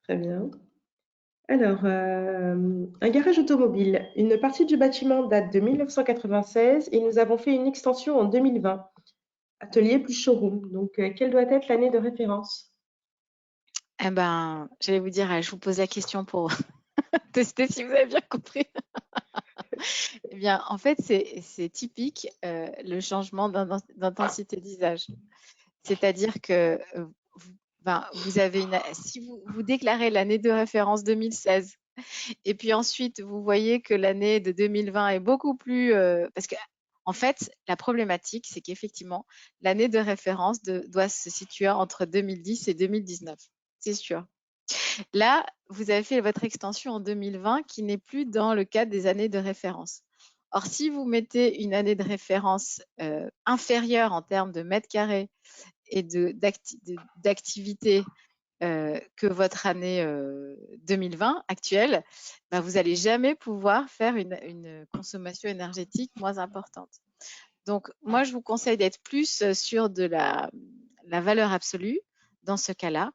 Très bien. Alors, un garage automobile. Une partie du bâtiment date de 1996 et nous avons fait une extension en 2020. Atelier plus showroom. Donc, quelle doit être l'année de référence? Eh ben, j'allais vous dire, je vous pose la question pour tester si vous avez bien compris. Eh bien, en fait, c'est typique le changement d'intensité d'usage. C'est-à-dire que vous avez si vous déclarez l'année de référence 2016 et puis ensuite vous voyez que l'année de 2020 est beaucoup plus parce que en fait, la problématique, c'est qu'effectivement, l'année de référence doit se situer entre 2010 et 2019. C'est sûr. Là, vous avez fait votre extension en 2020 qui n'est plus dans le cadre des années de référence. Or, si vous mettez une année de référence inférieure en termes de mètres carrés et d'activité que votre année 2020 actuelle, bah, vous n'allez jamais pouvoir faire une consommation énergétique moins importante. Donc, moi, je vous conseille d'être plus sur de la valeur absolue dans ce cas-là,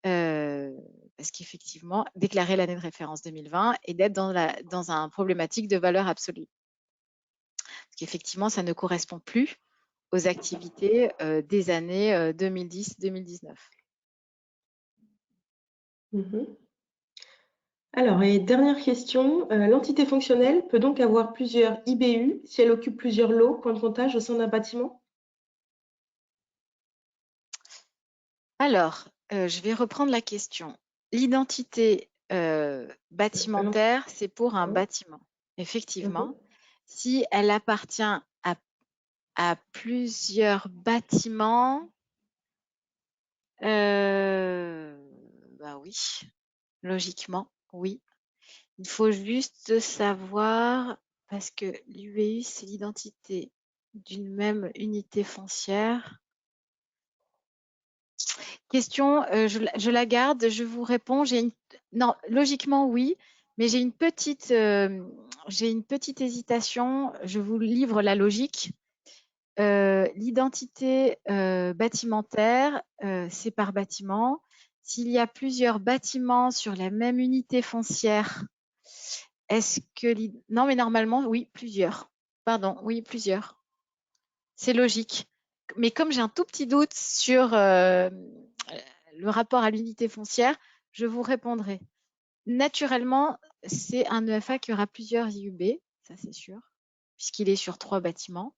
parce qu'effectivement, déclarer l'année de référence 2020 et d'être dans un problématique de valeur absolue. Parce qu'effectivement, ça ne correspond plus aux activités des années 2010-2019. Mhm. Alors, et dernière question, l'entité fonctionnelle peut donc avoir plusieurs IBU si elle occupe plusieurs lots, points de comptage au sein d'un bâtiment? Alors, je vais reprendre la question. L'identité bâtimentaire, c'est pour un Ouais. bâtiment. Effectivement, Mhm. si elle appartient à plusieurs bâtiments, bah oui, logiquement, oui. Il faut juste savoir, parce que l'UVU, c'est l'identité d'une même unité foncière. Question, je la garde, je vous réponds. Non, logiquement oui, mais j'ai une petite j'ai une petite hésitation. Je vous livre la logique. L'identité bâtimentaire, c'est par bâtiment. S'il y a plusieurs bâtiments sur la même unité foncière, est-ce que... Non, mais normalement, oui, plusieurs. Pardon, oui, plusieurs. C'est logique. Mais comme j'ai un tout petit doute sur le rapport à l'unité foncière, je vous répondrai. Naturellement, c'est un EFA qui aura plusieurs IUB, ça c'est sûr, puisqu'il est sur 3 bâtiments.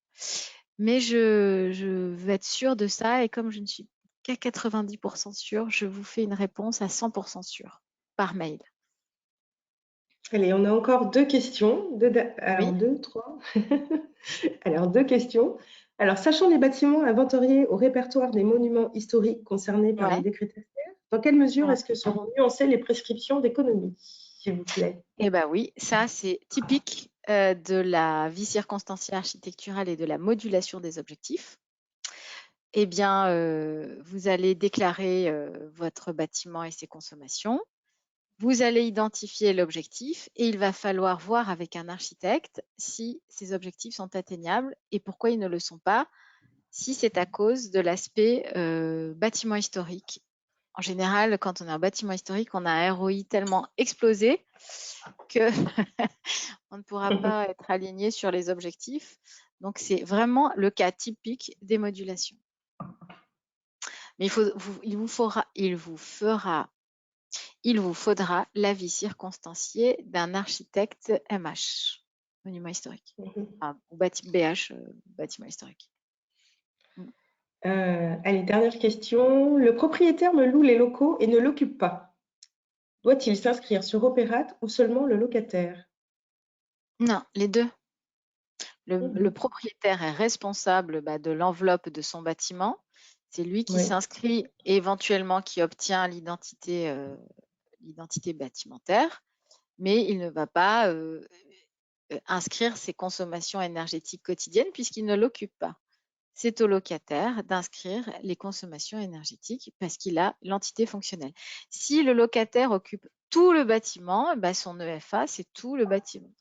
Mais je veux être sûre de ça et comme je ne suis qu'à 90% sûre, je vous fais une réponse à 100% sûre par mail. Allez, on a encore 2 questions. Alors Oui, 2, 3. Alors 2 questions. Alors, sachant les bâtiments inventoriés au répertoire des monuments historiques concernés par les ouais. décrets tertiaires, dans quelle mesure Ouais. est-ce que seront nuancées les prescriptions d'économie, s'il vous plaît? Eh ben oui, ça c'est typique de la vie circonstanciée architecturale et de la modulation des objectifs. Eh bien, vous allez déclarer votre bâtiment et ses consommations. Vous allez identifier l'objectif et il va falloir voir avec un architecte si ces objectifs sont atteignables et pourquoi ils ne le sont pas, si c'est à cause de l'aspect bâtiment historique. En général, quand on a un bâtiment historique, on a un ROI tellement explosé que on ne pourra pas être aligné sur les objectifs. Donc, c'est vraiment le cas typique des modulations. Mais il vous faudra l'avis circonstancié d'un architecte MH, monument historique, ou BH, bâtiment historique. Mm. Allez, dernière question. Le propriétaire me loue les locaux et ne l'occupe pas. Doit-il s'inscrire sur Opérat ou seulement le locataire? Non, les deux. Le Mhm. propriétaire est responsable de l'enveloppe de son bâtiment. C'est lui qui Oui. s'inscrit et éventuellement qui obtient l'identité bâtimentaire, mais il ne va pas inscrire ses consommations énergétiques quotidiennes puisqu'il ne l'occupe pas. C'est au locataire d'inscrire les consommations énergétiques parce qu'il a l'entité fonctionnelle. Si le locataire occupe tout le bâtiment, son EFA, c'est tout le bâtiment.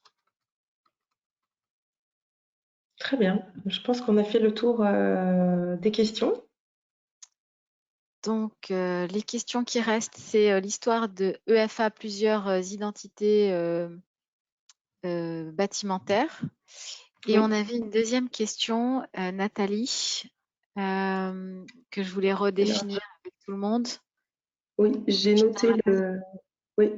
Très bien. Je pense qu'on a fait le tour des questions. Donc, les questions qui restent, c'est l'histoire de EFA, plusieurs identités bâtimentaires. Et on Oui. avait une deuxième question, Nathalie, que je voulais Alors, redéfinir avec tout le monde. oui, j'ai Je te noté rappelle.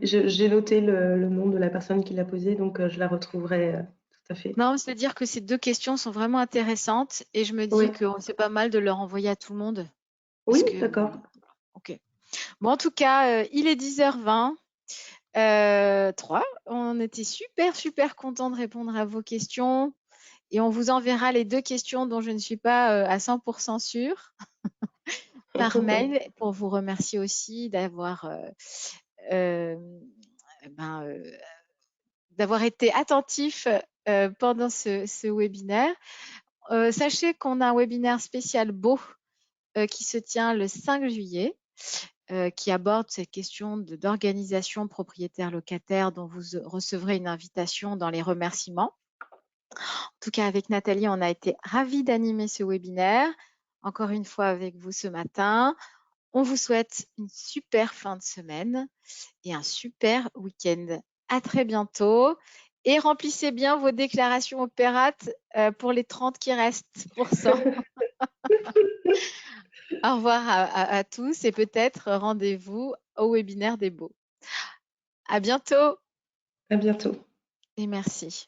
j'ai noté le nom de la personne qui l'a posé, donc je la retrouverai tout à fait. Non, c'est-à-dire que ces deux questions sont vraiment intéressantes et je me Oui, dis que c'est pas mal de leur envoyer à tout le monde. Parce oui, que, d'accord. ok. Bon, en tout cas, il est 10h20. 3. On était super, super contents de répondre à vos questions et on vous enverra les deux questions dont je ne suis pas à 100% sûre par mail pour vous remercier aussi euh, ben, euh, d'avoir été attentif pendant ce webinaire. Sachez qu'on a un webinaire spécial beau qui se tient le 5 juillet, qui aborde cette question d'organisation propriétaire-locataire dont vous recevrez une invitation dans les remerciements. En tout cas, avec Nathalie, on a été ravis d'animer ce webinaire, encore une fois avec vous ce matin. On vous souhaite une super fin de semaine et un super week-end. À très bientôt. Et remplissez bien vos déclarations opérates pour les 30 qui restent pour ça. Au revoir à tous et peut-être rendez-vous au webinaire des beaux. À bientôt À bientôt. et merci.